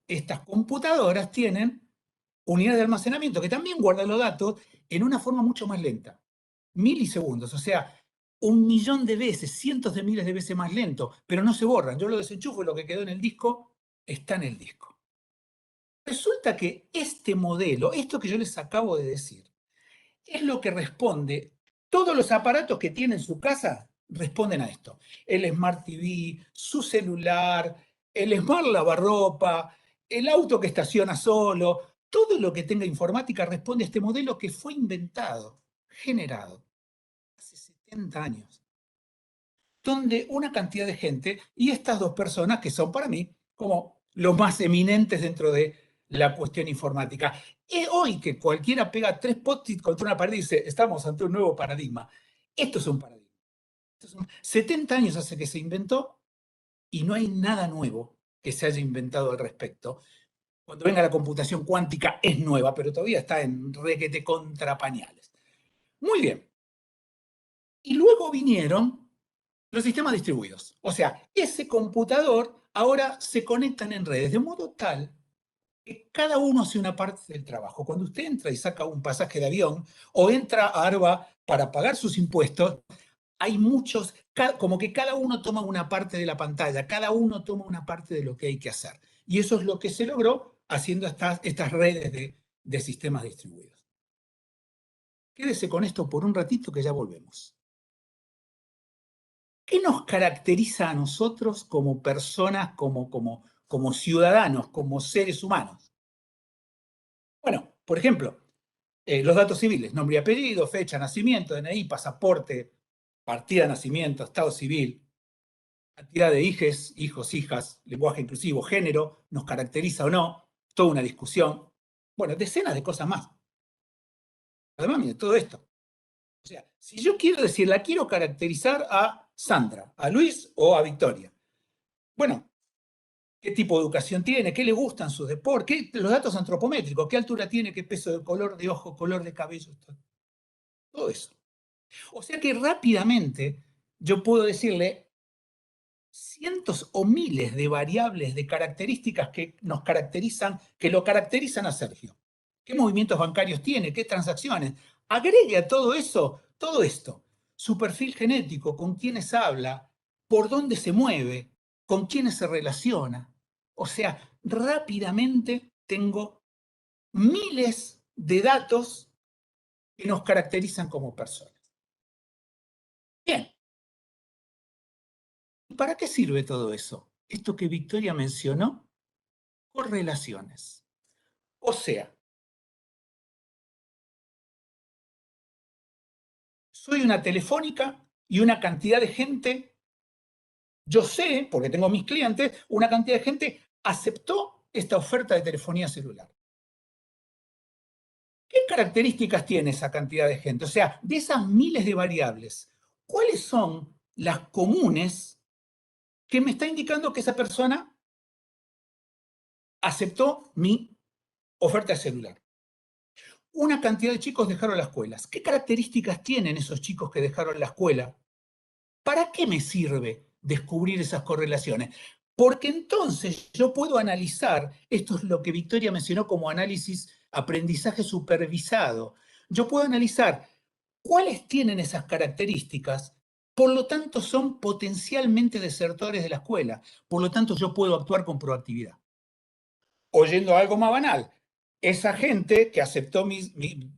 estas computadoras tienen unidades de almacenamiento que también guardan los datos en una forma mucho más lenta. Milisegundos, o sea, 1.000.000 de veces, cientos de miles de veces más lento, pero no se borran. Yo lo desenchufo y lo que quedó en el disco está en el disco. Resulta que este modelo, esto que yo les acabo de decir, es lo que responde. Todos los aparatos que tiene en su casa responden a esto. El Smart TV, su celular, el Smart lavarropa, el auto que estaciona solo, todo lo que tenga informática responde a este modelo que fue inventado, generado hace 70 años, donde una cantidad de gente, y estas dos personas que son para mí como los más eminentes dentro de la cuestión informática. Es hoy que cualquiera pega 3 post-it contra una pared y dice, estamos ante un nuevo paradigma. Esto es un paradigma. 70 años hace que se inventó y no hay nada nuevo que se haya inventado al respecto. Cuando venga la computación cuántica es nueva, pero todavía está en requete contra pañales. Muy bien. Y luego vinieron los sistemas distribuidos. O sea, ese computador ahora se conectan en redes de modo tal que cada uno hace una parte del trabajo. Cuando usted entra y saca un pasaje de avión o entra a Arba para pagar sus impuestos, hay muchos, como que cada uno toma una parte de la pantalla, cada uno toma una parte de lo que hay que hacer. Y eso es lo que se logró haciendo estas redes de sistemas distribuidos. Quédese con esto por un ratito que ya volvemos. ¿Qué nos caracteriza a nosotros como personas, como ciudadanos, como seres humanos? Bueno, por ejemplo, los datos civiles, nombre y apellido, fecha de nacimiento, DNI, pasaporte, partida de nacimiento, estado civil, cantidad de hijos, hijas, lenguaje inclusivo, género, nos caracteriza o no, toda una discusión. Bueno, decenas de cosas más. Además, mire, todo esto. O sea, si yo quiero decir, la quiero caracterizar a Sandra, a Luis o a Victoria. Bueno, ¿qué tipo de educación tiene? ¿Qué le gustan sus deportes? Los datos antropométricos, ¿qué altura tiene? ¿Qué peso de color de ojo, color de cabello? Todo eso. O sea que rápidamente yo puedo decirle cientos o miles de variables, de características que nos caracterizan, que lo caracterizan a Sergio. ¿Qué movimientos bancarios tiene? ¿Qué transacciones? Agregue a todo eso, todo esto, su perfil genético, con quiénes habla, por dónde se mueve, con quiénes se relaciona. O sea, rápidamente tengo miles de datos que nos caracterizan como personas. Bien. ¿Y para qué sirve todo eso? Esto que Victoria mencionó, correlaciones. O sea, soy una telefónica y una cantidad de gente, yo sé, porque tengo mis clientes, una cantidad de gente aceptó esta oferta de telefonía celular. ¿Qué características tiene esa cantidad de gente? O sea, de esas miles de variables, ¿cuáles son las comunes que me está indicando que esa persona aceptó mi oferta celular? Una cantidad de chicos dejaron las escuelas. ¿Qué características tienen esos chicos que dejaron la escuela? ¿Para qué me sirve descubrir esas correlaciones? Porque entonces yo puedo analizar, esto es lo que Victoria mencionó como análisis, aprendizaje supervisado. Yo puedo analizar cuáles tienen esas características, por lo tanto son potencialmente desertores de la escuela, por lo tanto yo puedo actuar con proactividad. oyendo algo más banal. Esa gente que aceptó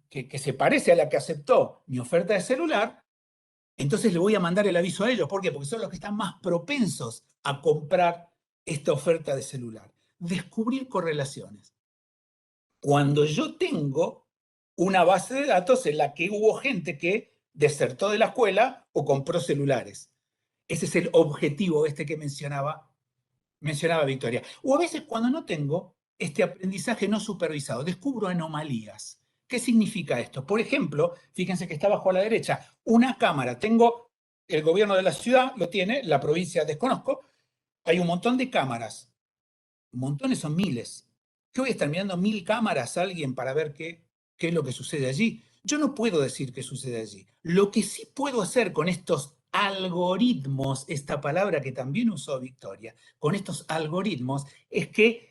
que se parece a la que aceptó mi oferta de celular, entonces le voy a mandar el aviso a ellos. ¿Por qué? Porque son los que están más propensos a comprar esta oferta de celular. Descubrir correlaciones. Cuando yo tengo una base de datos en la que hubo gente que desertó de la escuela o compró celulares. Ese es el objetivo que mencionaba Victoria. O a veces cuando no tengo este aprendizaje no supervisado, descubro anomalías. ¿Qué significa esto? Por ejemplo, fíjense que está abajo a la derecha, una cámara. Tengo, el gobierno de la ciudad lo tiene, la provincia desconozco, hay un montón de cámaras. Montones son miles. ¿Qué voy a estar mirando 1000 cámaras a alguien para ver qué es lo que sucede allí? Yo no puedo decir qué sucede allí. Lo que sí puedo hacer con estos algoritmos, esta palabra que también usó Victoria, con estos algoritmos, es que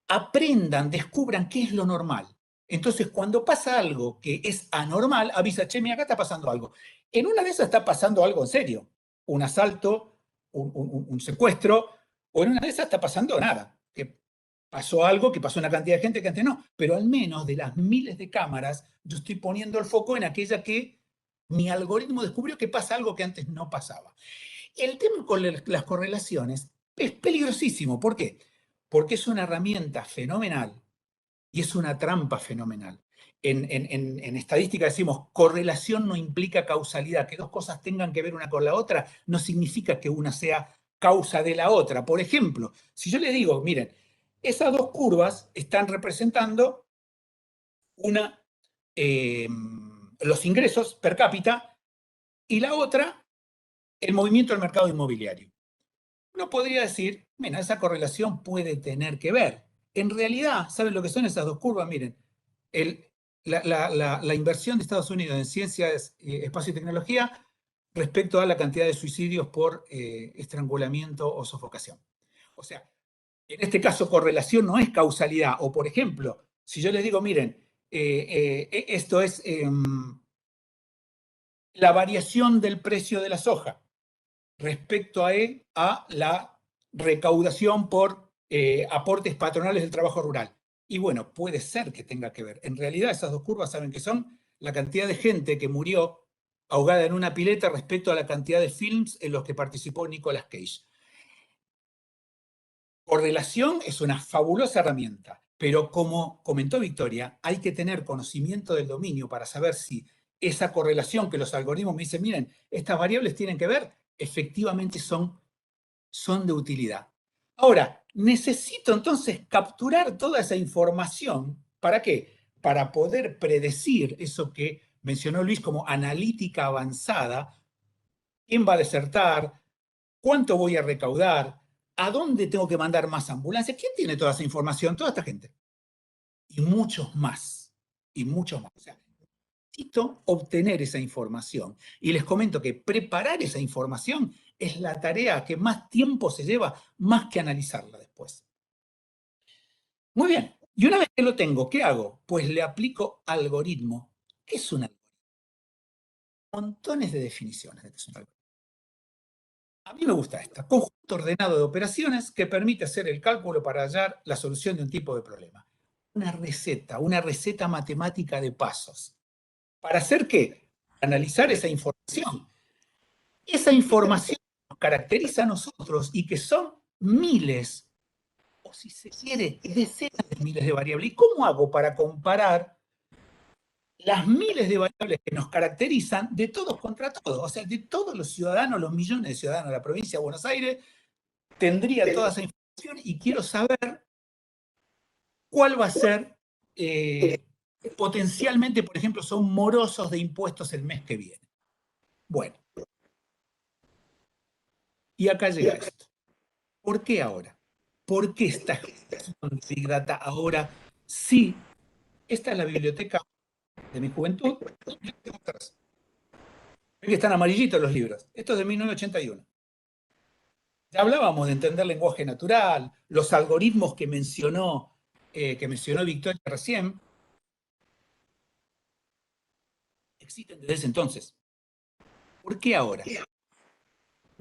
aprendan, descubran qué es lo normal. Entonces, cuando pasa algo que es anormal, avisa, che, mira, acá está pasando algo. En una de esas está pasando algo en serio. Un asalto, un secuestro, o en una de esas está pasando nada. Que pasó algo, que pasó una cantidad de gente que antes no. Pero al menos de las miles de cámaras, yo estoy poniendo el foco en aquella que mi algoritmo descubrió que pasa algo que antes no pasaba. El tema con las correlaciones es peligrosísimo. ¿Por qué? Porque es una herramienta fenomenal y es una trampa fenomenal. En estadística decimos, correlación no implica causalidad. Que dos cosas tengan que ver una con la otra no significa que una sea causa de la otra. Por ejemplo, si yo le digo, miren, esas dos curvas están representando los ingresos per cápita y la otra, el movimiento del mercado inmobiliario. Uno podría decir, mira, esa correlación puede tener que ver. En realidad, ¿saben lo que son esas dos curvas? Miren, la inversión de Estados Unidos en ciencias, espacio y tecnología respecto a la cantidad de suicidios por estrangulamiento o sofocación. O sea, en este caso correlación no es causalidad. O por ejemplo, si yo les digo, miren, esto es la variación del precio de la soja respecto a la recaudación por aportes patronales del trabajo rural. Y bueno, puede ser que tenga que ver. En realidad esas dos curvas saben que son la cantidad de gente que murió ahogada en una pileta respecto a la cantidad de films en los que participó Nicolas Cage. Correlación es una fabulosa herramienta, pero como comentó Victoria, hay que tener conocimiento del dominio para saber si esa correlación que los algoritmos me dicen, miren, estas variables tienen que ver, efectivamente son de utilidad. Ahora, necesito entonces capturar toda esa información. ¿Para qué? Para poder predecir eso que mencionó Luis como analítica avanzada. ¿Quién va a desertar? ¿Cuánto voy a recaudar? ¿A dónde tengo que mandar más ambulancias? ¿Quién tiene toda esa información? Toda esta gente. Y muchos más. Y muchos más. O sea, necesito obtener esa información. Y les comento que preparar esa información es la tarea que más tiempo se lleva, más que analizarla después. Muy bien. Y una vez que lo tengo, ¿qué hago? Pues le aplico algoritmo. ¿Qué es un algoritmo? Montones de definiciones de qué es un algoritmo. A mí me gusta esta. Conjunto ordenado de operaciones que permite hacer el cálculo para hallar la solución de un tipo de problema. Una receta matemática de pasos. ¿Para hacer qué? Analizar esa información. Esa información nos caracteriza a nosotros y que son miles, o si se quiere, decenas de miles de variables. ¿Y cómo hago para comparar las miles de variables que nos caracterizan de todos contra todos? O sea, de todos los ciudadanos, los millones de ciudadanos de la provincia de Buenos Aires, tendría toda esa información y quiero saber cuál va a ser, potencialmente, por ejemplo, son morosos de impuestos el mes que viene. Bueno. Y acá llega esto. ¿Por qué ahora? ¿Por qué esta gestión de Big Data ahora? Sí, esta es la biblioteca de mi juventud. Ven que están amarillitos los libros. Esto es de 1981. Ya hablábamos de entender lenguaje natural, los algoritmos que mencionó Victoria recién. Existen desde ese entonces. ¿Por qué ahora?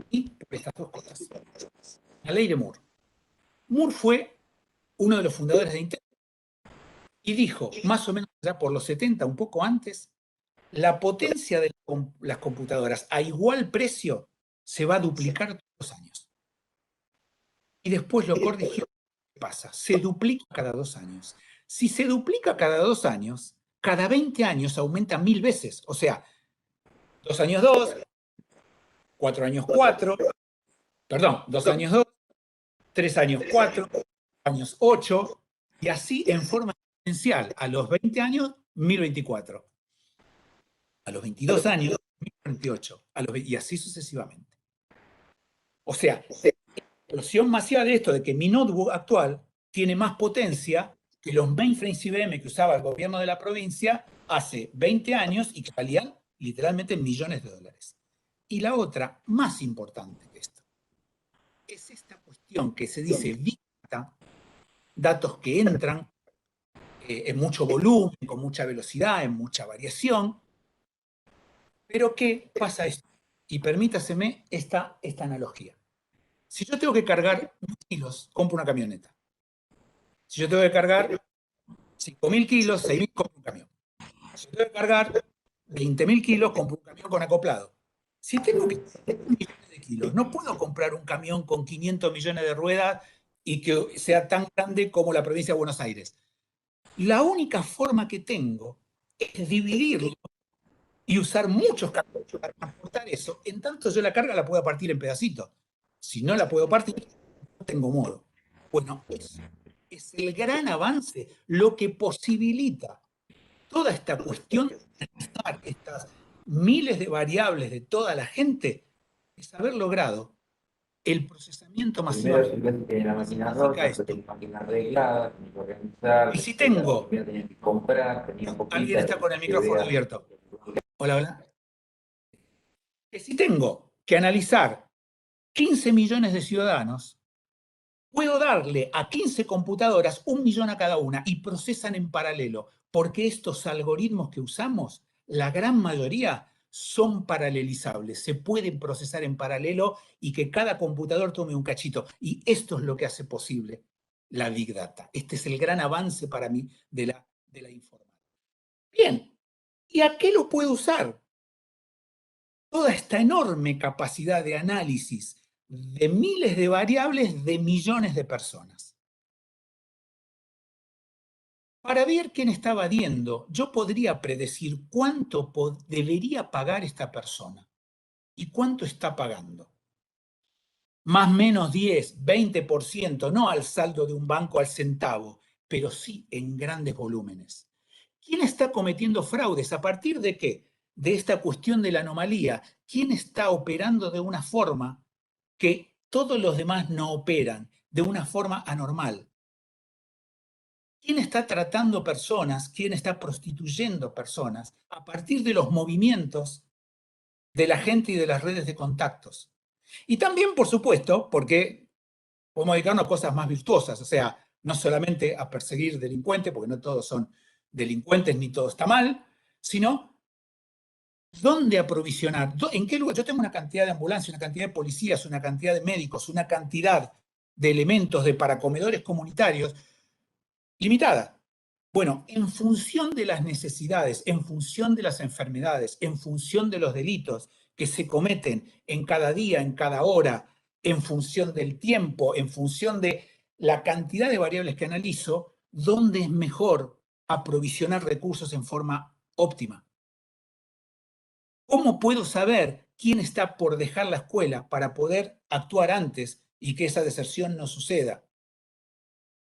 Y por estas dos cosas. La ley de Moore. Moore fue uno de los fundadores de Intel, y dijo, más o menos ya por los 70, un poco antes, la potencia de las computadoras a igual precio se va a duplicar todos los años. Y después lo corrigió. ¿Qué pasa? Se duplica cada 2 años. Si se duplica cada 2 años, cada 20 años aumenta 1000 veces. O sea, 2 años 2, 4 años 4, perdón, 2 años 2, 3 años 4, años 8, y así en forma exponencial. A los 20 años, 1024. A los 22 años, 1048. Y así sucesivamente. O sea, la explosión masiva de esto, de que mi notebook actual tiene más potencia que los mainframes IBM que usaba el gobierno de la provincia hace 20 años y que valían literalmente millones de dólares. Y la otra, más importante que esto, es esta cuestión que se dice Big Data, datos que entran en mucho volumen, con mucha velocidad, en mucha variación. Pero ¿qué pasa esto? Y permítaseme esta analogía. Si yo tengo que cargar 1000 kilos, compro una camioneta. Si yo tengo que cargar 5000 kilos, 6000, compro un camión. Si yo tengo que cargar 20.000 kilos, compro un camión con acoplado. Si tengo que cargar 1 millón de kilos, no puedo comprar un camión con 500 millones de ruedas y que sea tan grande como la provincia de Buenos Aires. La única forma que tengo es dividirlo y usar muchos camiones para transportar eso, en tanto yo la carga la puedo partir en pedacitos. Si no la puedo partir, no tengo modo. Bueno, eso es el gran avance, lo que posibilita toda esta cuestión de analizar estas miles de variables de toda la gente, es haber logrado el procesamiento masivo. Primero tenía la máquina rota, después tenía la máquina arreglada, tenía que organizar. Y si tengo, tenía que comprar, tenía poquita, alguien está con el micrófono abierto. Hola, hola. Que si tengo que analizar 15 millones de ciudadanos, puedo darle a 15 computadoras 1 millón a cada una y procesan en paralelo, porque estos algoritmos que usamos, la gran mayoría, son paralelizables, se pueden procesar en paralelo y que cada computador tome un cachito. Y esto es lo que hace posible la Big Data. Este es el gran avance para mí de la informática. Bien, ¿y a qué lo puedo usar? Toda esta enorme capacidad de análisis de miles de variables de millones de personas. Para ver quién está evadiendo, yo podría predecir cuánto debería pagar esta persona y cuánto está pagando. Más o menos 10, 20%, no al saldo de un banco al centavo, pero sí en grandes volúmenes. ¿Quién está cometiendo fraudes? ¿A partir de qué? De esta cuestión de la anomalía. ¿Quién está operando de una forma que todos los demás no operan, de una forma anormal? ¿Quién está tratando personas? ¿Quién está prostituyendo personas a partir de los movimientos de la gente y de las redes de contactos? Y también, por supuesto, porque podemos dedicarnos a cosas más virtuosas, o sea, no solamente a perseguir delincuentes, porque no todos son delincuentes ni todo está mal, sino dónde aprovisionar, en qué lugar. Yo tengo una cantidad de ambulancias, una cantidad de policías, una cantidad de médicos, una cantidad de elementos para comedores comunitarios limitada. Bueno, en función de las necesidades, en función de las enfermedades, en función de los delitos que se cometen en cada día, en cada hora, en función del tiempo, en función de la cantidad de variables que analizo, ¿dónde es mejor aprovisionar recursos en forma óptima? ¿Cómo puedo saber quién está por dejar la escuela para poder actuar antes y que esa deserción no suceda?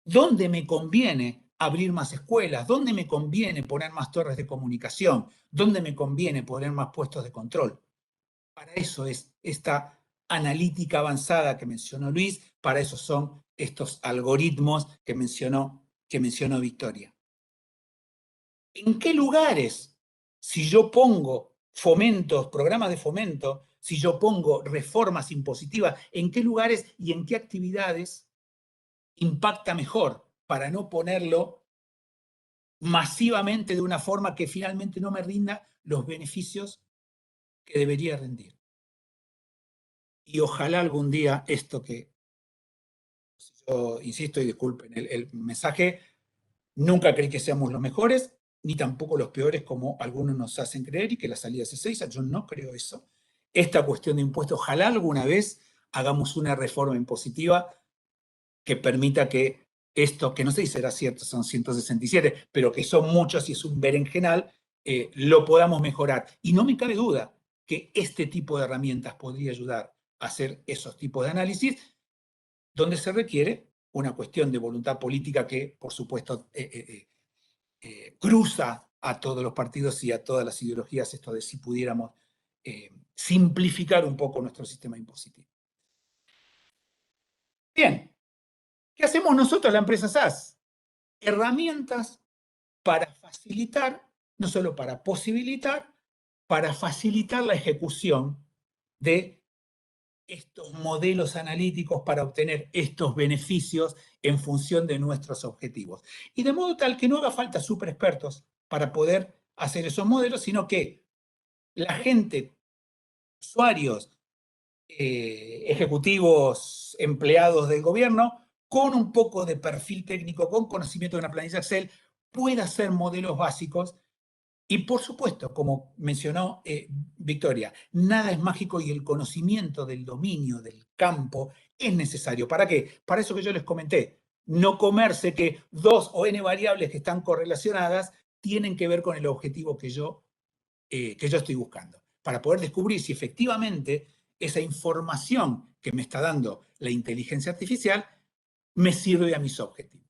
¿Dónde me conviene abrir más escuelas? ¿Dónde me conviene poner más torres de comunicación? ¿Dónde me conviene poner más puestos de control? Para eso es esta analítica avanzada que mencionó Luis, para eso son estos algoritmos que mencionó Victoria. ¿En qué lugares, si yo pongo fomentos, programas de fomento, si yo pongo reformas impositivas, en qué lugares y en qué actividades impacta mejor para no ponerlo masivamente de una forma que finalmente no me rinda los beneficios que debería rendir? Y ojalá algún día esto que Yo insisto y disculpen el mensaje, nunca creí que seamos los mejores, ni tampoco los peores como algunos nos hacen creer y que la salida es Ezeiza. Yo no creo eso. Esta cuestión de impuestos, ojalá alguna vez hagamos una reforma impositiva que permita que esto, que no sé si será cierto, son 167, pero que son muchos y es un berenjenal, lo podamos mejorar. Y no me cabe duda que este tipo de herramientas podría ayudar a hacer esos tipos de análisis, donde se requiere una cuestión de voluntad política que, por supuesto, cruza a todos los partidos y a todas las ideologías, esto de si pudiéramos simplificar un poco nuestro sistema impositivo. Bien, ¿qué hacemos nosotros, la empresa SAS? Herramientas para facilitar, no solo para posibilitar, para facilitar la ejecución de estos modelos analíticos para obtener estos beneficios en función de nuestros objetivos. Y de modo tal que no haga falta super expertos para poder hacer esos modelos, sino que la gente, usuarios, ejecutivos, empleados del gobierno, con un poco de perfil técnico, con conocimiento de una planilla Excel, pueda hacer modelos básicos. Y por supuesto, como mencionó Victoria, nada es mágico y el conocimiento del dominio, del campo, es necesario. ¿Para qué? Para eso que yo les comenté. No comerse que 2 o n variables que están correlacionadas tienen que ver con el objetivo que yo estoy buscando. Para poder descubrir si efectivamente esa información que me está dando la inteligencia artificial me sirve a mis objetivos.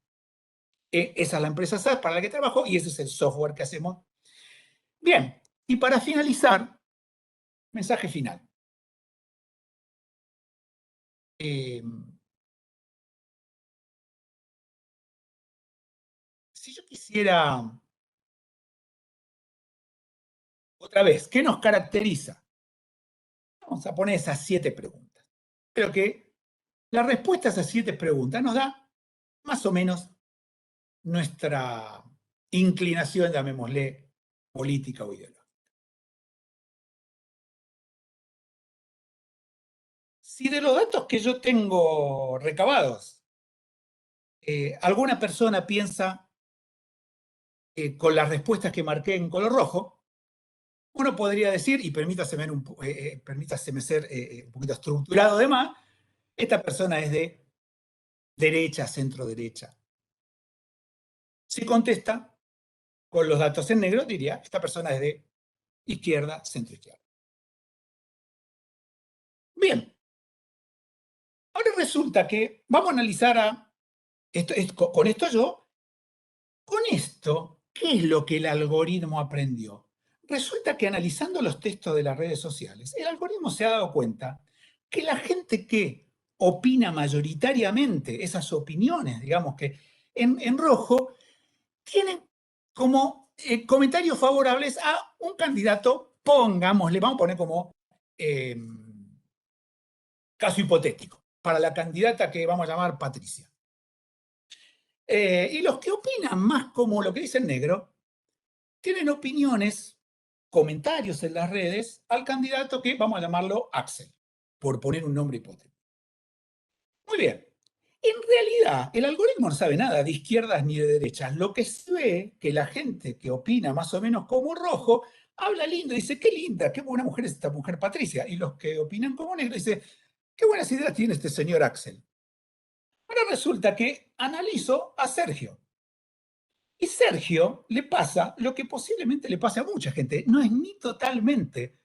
Esa es la empresa SAS para la que trabajo y ese es el software que hacemos. Bien, y para finalizar, mensaje final. Si yo quisiera, otra vez, ¿qué nos caracteriza? Vamos a poner esas 7 preguntas. Pero que la respuesta a esas 7 preguntas nos da más o menos nuestra inclinación, llamémosle, política o ideológica. Si de los datos que yo tengo recabados, alguna persona piensa con las respuestas que marqué en color rojo, uno podría decir, y permítaseme ser un poquito estructurado además, esta persona es de derecha, centro-derecha. Si contesta con los datos en negro, diría, esta persona es de izquierda, centro-izquierda. Bien. Ahora resulta que vamos a analizar con esto, ¿qué es lo que el algoritmo aprendió? Resulta que analizando los textos de las redes sociales, el algoritmo se ha dado cuenta que la gente que opina mayoritariamente, esas opiniones, digamos que en rojo, tienen como comentarios favorables a un candidato, pongámosle, vamos a poner como caso hipotético, para la candidata que vamos a llamar Patricia. Y los que opinan más como lo que dice el negro, tienen opiniones, comentarios en las redes al candidato que vamos a llamarlo Axel, por poner un nombre hipotético. Muy bien. En realidad, el algoritmo no sabe nada de izquierdas ni de derechas. Lo que se ve que la gente que opina más o menos como rojo habla lindo y dice, qué linda, qué buena mujer es esta mujer Patricia. Y los que opinan como negro dicen, qué buenas ideas tiene este señor Axel. Ahora resulta que analizo a Sergio. Y Sergio le pasa lo que posiblemente le pase a mucha gente. No es ni totalmente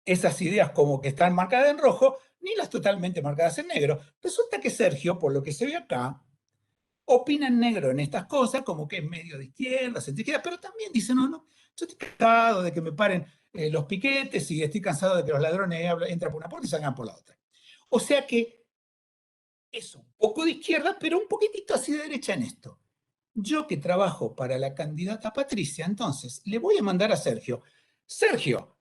esas ideas como que están marcadas en rojo, ni las totalmente marcadas en negro. Resulta que Sergio, por lo que se ve acá, opina en negro en estas cosas, como que es medio de izquierda, centro-izquierda, pero también dice, no, yo estoy cansado de que me paren los piquetes y estoy cansado de que los ladrones entran por una puerta y salgan por la otra. O sea que es un poco de izquierda, pero un poquitito así de derecha en esto. Yo que trabajo para la candidata Patricia, entonces le voy a mandar a Sergio. Sergio,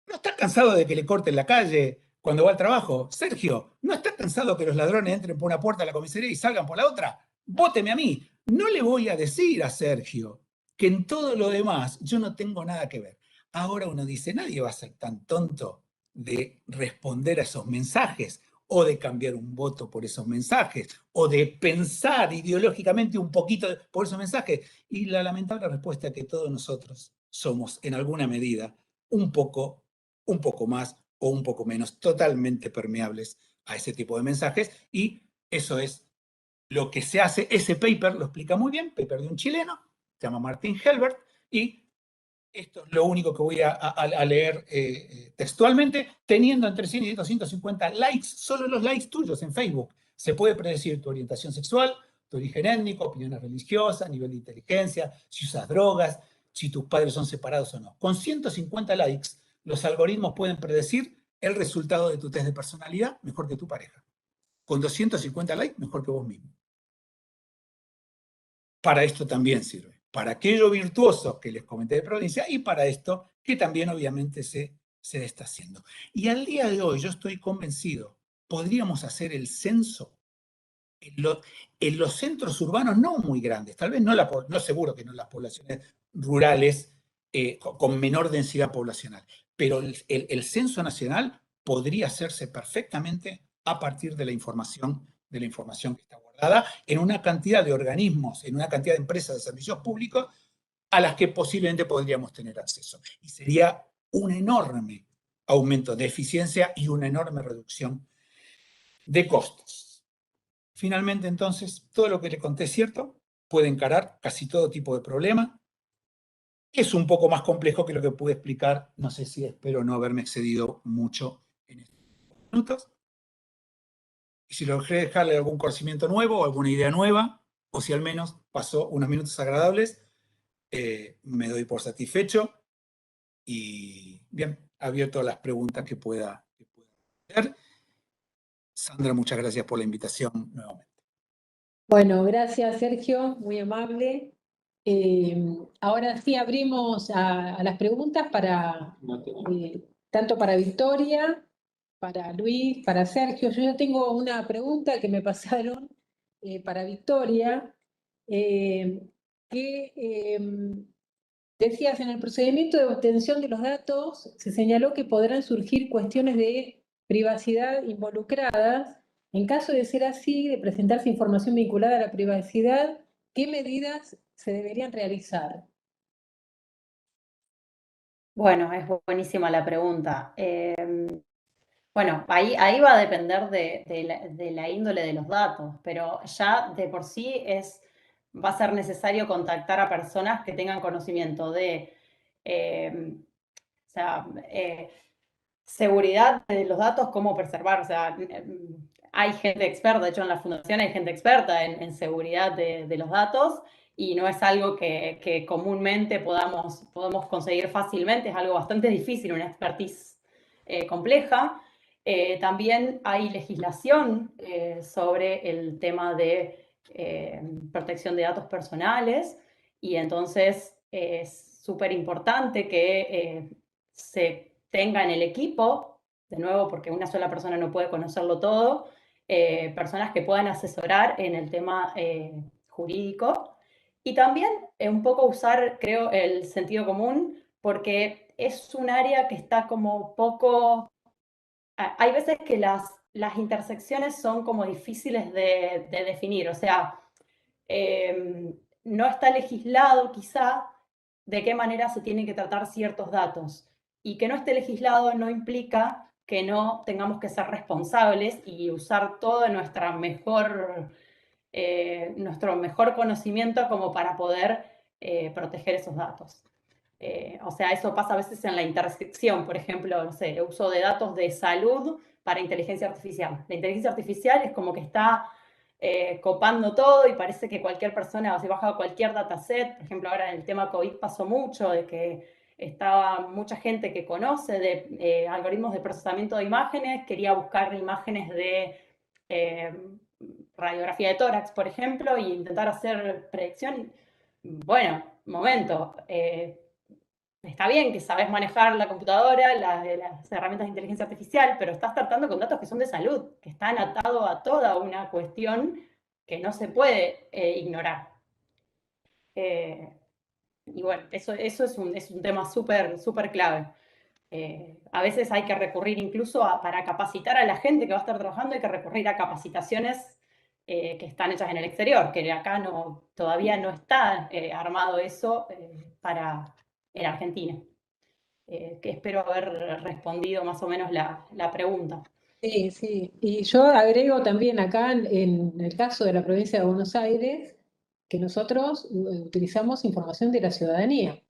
¿no estás cansado de que le corten la calle cuando va al trabajo? Sergio, ¿no estás cansado que los ladrones entren por una puerta de la comisaría y salgan por la otra? Vóteme a mí. No le voy a decir a Sergio que en todo lo demás yo no tengo nada que ver. Ahora uno dice, nadie va a ser tan tonto de responder a esos mensajes o de cambiar un voto por esos mensajes, o de pensar ideológicamente un poquito por esos mensajes. Y la lamentable respuesta es que todos nosotros somos, en alguna medida, un poco más o un poco menos totalmente permeables a ese tipo de mensajes, y eso es lo que se hace. Ese paper lo explica muy bien, paper de un chileno, se llama Martin Helbert, y esto es lo único que voy a leer textualmente. Teniendo entre 100 y 250 likes, solo los likes tuyos en Facebook, se puede predecir tu orientación sexual, tu origen étnico, opiniones religiosas, nivel de inteligencia, si usas drogas, si tus padres son separados o no. Con 150 likes, los algoritmos pueden predecir el resultado de tu test de personalidad mejor que tu pareja. Con 250 likes, mejor que vos mismo. Para esto también sirve. Para aquello virtuoso que les comenté de provincia y para esto que también obviamente se está haciendo. Y al día de hoy yo estoy convencido, podríamos hacer el censo en los centros urbanos no muy grandes, tal vez no seguro que no en las poblaciones rurales con menor densidad poblacional, pero el censo nacional podría hacerse perfectamente a partir de la información que está guardada en una cantidad de organismos, en una cantidad de empresas de servicios públicos a las que posiblemente podríamos tener acceso. Y sería un enorme aumento de eficiencia y una enorme reducción de costos. Finalmente, entonces, todo lo que le conté es cierto, puede encarar casi todo tipo de problema. Es un poco más complejo que lo que pude explicar, no sé si espero no haberme excedido mucho en estos minutos. Y si logré dejarle algún conocimiento nuevo o alguna idea nueva, o si al menos pasó unos minutos agradables, me doy por satisfecho. Y bien, abierto a las preguntas que pueda hacer. Sandra, muchas gracias por la invitación nuevamente. Bueno, gracias Sergio, muy amable. Ahora sí abrimos a las preguntas tanto para Victoria, para Luis, para Sergio. Yo ya tengo una pregunta que me pasaron para Victoria, decías, en el procedimiento de obtención de los datos se señaló que podrán surgir cuestiones de privacidad involucradas. En caso de ser así, de presentarse información vinculada a la privacidad, ¿qué medidas se deberían realizar? Bueno, es buenísima la pregunta. Bueno, ahí va a depender de la índole de los datos, pero ya de por sí va a ser necesario contactar a personas que tengan conocimiento de seguridad de los datos, cómo preservar. O sea, hay gente experta, de hecho en la fundación hay gente experta en seguridad de los datos, y no es algo que comúnmente podamos conseguir fácilmente, es algo bastante difícil, una expertise compleja. También hay legislación sobre el tema de protección de datos personales, y entonces es súper importante que se tenga en el equipo, de nuevo porque una sola persona no puede conocerlo todo, personas que puedan asesorar en el tema jurídico. Y también un poco usar, creo, el sentido común, porque es un área que está como poco... Hay veces que las intersecciones son como difíciles de definir, o sea, no está legislado quizá de qué manera se tienen que tratar ciertos datos. Y que no esté legislado no implica que no tengamos que ser responsables y usar todo nuestro mejor conocimiento como para poder proteger esos datos. O sea, eso pasa a veces en la intersección, por ejemplo, no sé, el uso de datos de salud para inteligencia artificial. La inteligencia artificial es como que está copando todo y parece que cualquier persona se baja cualquier dataset. Por ejemplo, ahora en el tema COVID pasó mucho de que estaba mucha gente que conoce de algoritmos de procesamiento de imágenes, quería buscar imágenes de radiografía de tórax, por ejemplo, e intentar hacer predicción. Bueno, momento, está bien que sabes manejar la computadora, las herramientas de inteligencia artificial, pero estás tratando con datos que son de salud, que están atados a toda una cuestión que no se puede ignorar. Y bueno, eso es un tema súper clave. A veces hay que recurrir incluso para capacitar a la gente que va a estar trabajando, hay que recurrir a capacitaciones que están hechas en el exterior, que acá todavía no está armado eso en Argentina. Que espero haber respondido más o menos la pregunta. Sí, sí. Y yo agrego también acá, en el caso de la provincia de Buenos Aires, que nosotros utilizamos información de la ciudadanía.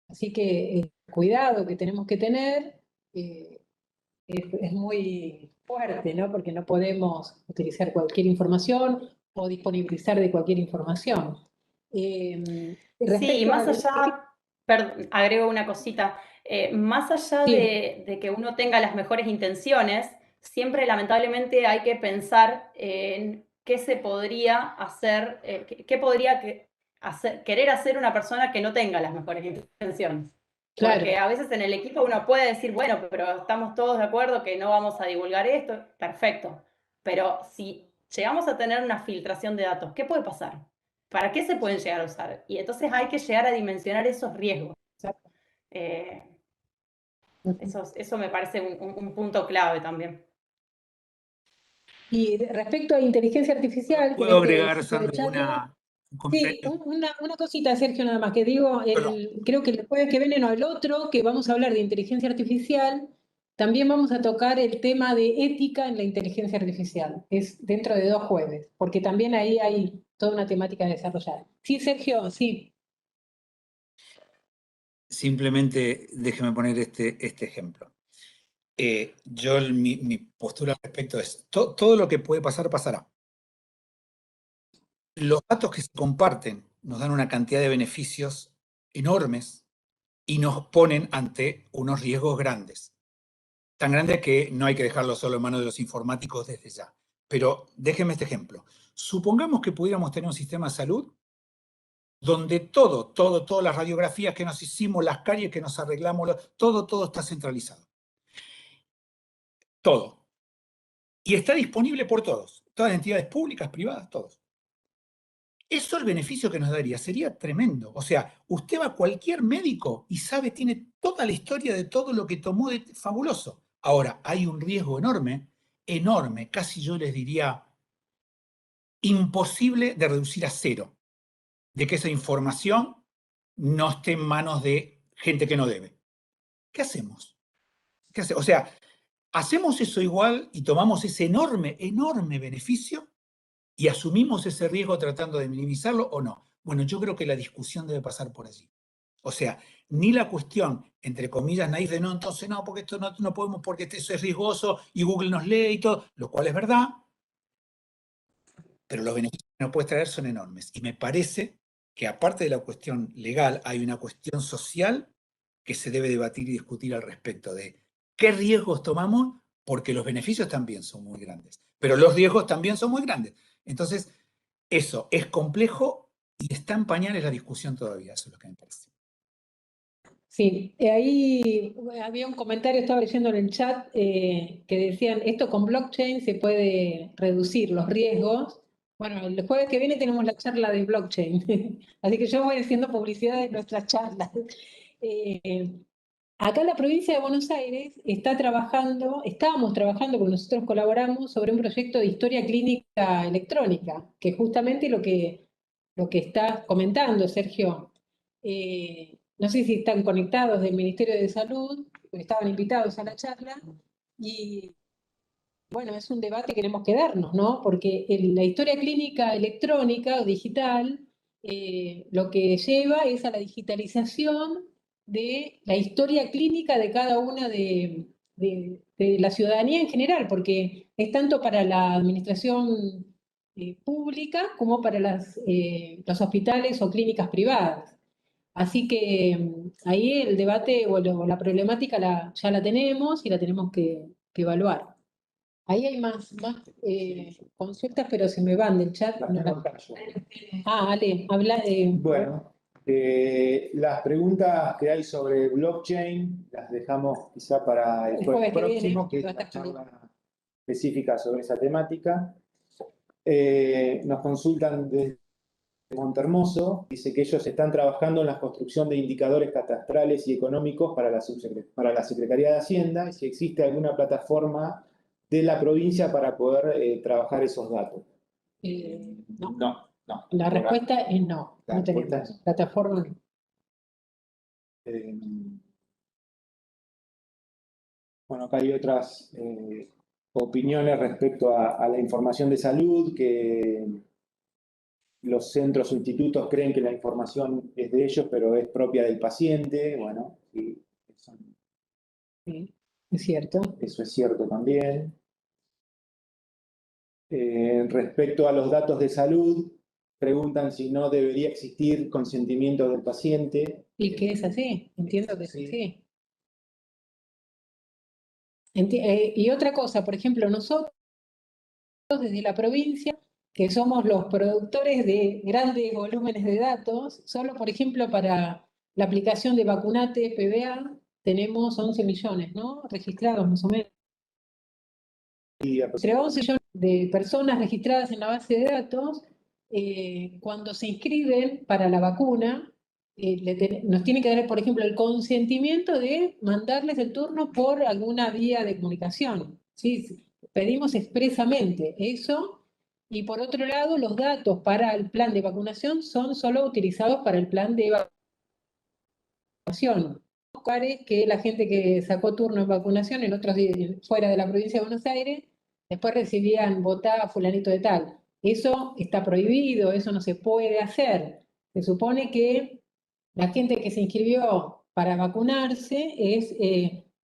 Así que el cuidado que tenemos que tener es muy fuerte, ¿no? Porque no podemos utilizar cualquier información o disponibilizar de cualquier información. Sí, y Respecto más a... allá, perdón, agrego una cosita, más allá Sí. de que uno tenga las mejores intenciones, siempre lamentablemente hay que pensar en qué se podría hacer, qué podría querer hacer una persona que no tenga las mejores intenciones. Claro. Porque a veces en el equipo uno puede decir, bueno, pero estamos todos de acuerdo que no vamos a divulgar esto, perfecto. Pero si llegamos a tener una filtración de datos, ¿qué puede pasar? ¿Para qué se pueden llegar a usar? Y entonces hay que llegar a dimensionar esos riesgos. Eso me parece un punto clave también. Y respecto a inteligencia artificial, que en ¿Puedo este agregar, ciclo de Sandra, charla, un sí, comentario? una cosita, Sergio, nada más, que digo, creo que el jueves que viene, no, el otro, que vamos a hablar de inteligencia artificial, también vamos a tocar el tema de ética en la inteligencia artificial. Es dentro de 2 jueves, porque también ahí hay toda una temática a desarrollar. Sí, Sergio, sí. Simplemente déjeme poner este ejemplo. Mi postura al respecto es, todo lo que puede pasar, pasará. Los datos que se comparten nos dan una cantidad de beneficios enormes y nos ponen ante unos riesgos grandes. Tan grandes que no hay que dejarlo solo en manos de los informáticos desde ya. Pero déjenme este ejemplo. Supongamos que pudiéramos tener un sistema de salud donde todas las radiografías que nos hicimos, las caries que nos arreglamos, todo está centralizado. Todo. Y está disponible por todos. Todas las entidades públicas, privadas, todos. Eso el beneficio que nos daría sería tremendo. O sea, usted va a cualquier médico y tiene toda la historia de todo lo que tomó fabuloso. Ahora, hay un riesgo enorme, casi yo les diría imposible de reducir a cero, de que esa información no esté en manos de gente que no debe. ¿Qué hacemos? O sea, ¿hacemos eso igual y tomamos ese enorme beneficio y asumimos ese riesgo tratando de minimizarlo o no? Bueno, yo creo que la discusión debe pasar por allí. O sea, ni la cuestión, entre comillas, naif de no, entonces no, porque esto no podemos, porque eso es riesgoso y Google nos lee y todo, lo cual es verdad, pero los beneficios que nos puede traer son enormes. Y me parece que aparte de la cuestión legal, hay una cuestión social que se debe debatir y discutir al respecto de qué riesgos tomamos, porque los beneficios también son muy grandes, pero los riesgos también son muy grandes. Entonces, eso es complejo y está en pañales la discusión todavía, eso es lo que me parece. Sí, ahí había un comentario, estaba leyendo en el chat, que decían, esto con blockchain se puede reducir los riesgos. Bueno, el jueves que viene tenemos la charla de blockchain, así que yo voy haciendo publicidad de nuestras charlas. Acá en la provincia de Buenos Aires estábamos trabajando, con nosotros colaboramos, sobre un proyecto de historia clínica electrónica, que es justamente lo que estás comentando, Sergio. No sé si están conectados del Ministerio de Salud, estaban invitados a la charla, y bueno, es un debate que tenemos que darnos, ¿no? Porque la historia clínica electrónica o digital lo que lleva es a la digitalización de la historia clínica de cada una de la ciudadanía en general, porque es tanto para la administración pública como para los hospitales o clínicas privadas. Así que ahí el debate o la problemática ya la tenemos y la tenemos que evaluar. Ahí hay más consultas, pero se me van del chat. Las tengo acá yo. Ale, habla de... Bueno, las preguntas que hay sobre blockchain las dejamos quizá para el jueves próximo, que es una charla específica sobre esa temática. Nos consultan desde Montermoso, dice que ellos están trabajando en la construcción de indicadores catastrales y económicos para la Secretaría de Hacienda, y si existe alguna plataforma de la provincia para poder trabajar esos datos. No. No. La respuesta es no. No tenemos plataforma. Bueno, acá hay otras opiniones respecto a la información de salud, que los centros o institutos creen que la información es de ellos, pero es propia del paciente. Bueno, sí, Sí, es cierto. Eso es cierto también. Respecto a los datos de salud, preguntan si no debería existir consentimiento del paciente. Y que es así, entiendo que es así. Y otra cosa, por ejemplo, nosotros desde la provincia, que somos los productores de grandes volúmenes de datos, solo por ejemplo para la aplicación de Vacunate PBA tenemos 11 millones, ¿no? Registrados más o menos. Entre 11 millones de personas registradas en la base de datos, cuando se inscriben para la vacuna, nos tienen que dar, por ejemplo, el consentimiento de mandarles el turno por alguna vía de comunicación. ¿Sí? Pedimos expresamente eso. Y por otro lado, los datos para el plan de vacunación son solo utilizados para el plan de vacunación. Que la gente que sacó turno en vacunación en otros días, fuera de la provincia de Buenos Aires, después recibían votá a fulanito de tal. Eso está prohibido, eso no se puede hacer. Se supone que la gente que se inscribió para vacunarse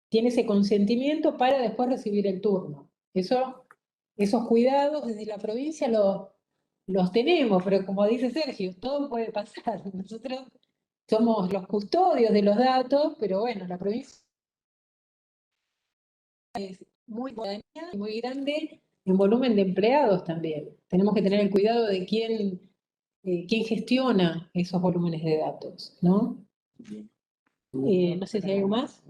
tiene ese consentimiento para después recibir el turno. Esos cuidados desde la provincia los tenemos, pero como dice Sergio, todo puede pasar. Nosotros somos los custodios de los datos, pero bueno, la provincia es muy buena y muy grande en volumen de empleados también. Tenemos que tener el cuidado de quién gestiona esos volúmenes de datos, ¿no? No sé si hay algo más.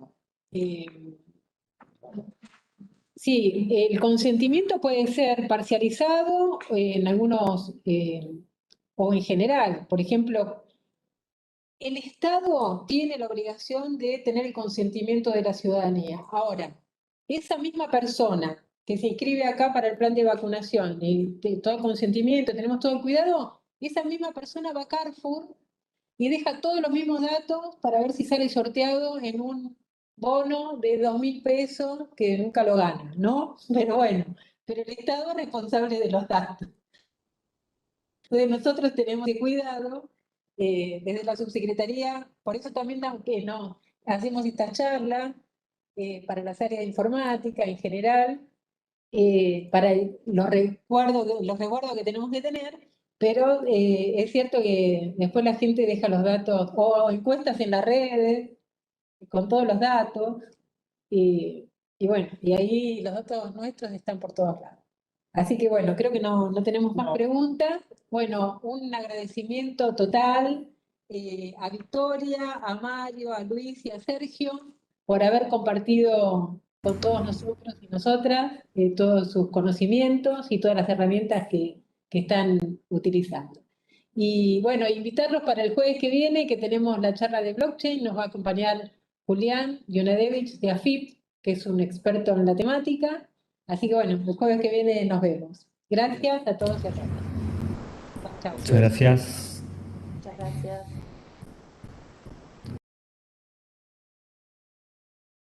Sí, el consentimiento puede ser parcializado en algunos, o en general. Por ejemplo, el Estado tiene la obligación de tener el consentimiento de la ciudadanía. Ahora, esa misma persona que se inscribe acá para el plan de vacunación y todo el consentimiento, tenemos todo el cuidado, esa misma persona va a Carrefour y deja todos los mismos datos para ver si sale sorteado en un bono de 2.000 pesos que nunca lo gana, ¿no? Pero bueno, pero el Estado es responsable de los datos. Entonces nosotros tenemos que cuidado desde la subsecretaría, por eso también hacemos esta charla para las áreas de informática en general, para los resguardos que tenemos que tener, pero es cierto que después la gente deja los datos o encuestas en las redes con todos los datos, y bueno, y ahí los datos nuestros están por todos lados. Así que bueno, creo que no tenemos más preguntas. Bueno, un agradecimiento total a Victoria, a Mario, a Luis y a Sergio por haber compartido con todos nosotros y nosotras todos sus conocimientos y todas las herramientas que están utilizando. Y bueno, invitarlos para el jueves que viene, que tenemos la charla de blockchain. Nos va a acompañar Julián Yonadevich de AFIP, que es un experto en la temática. Así que bueno, el jueves que viene nos vemos. Gracias a todos y a todas. Chao. Muchas gracias. Muchas gracias.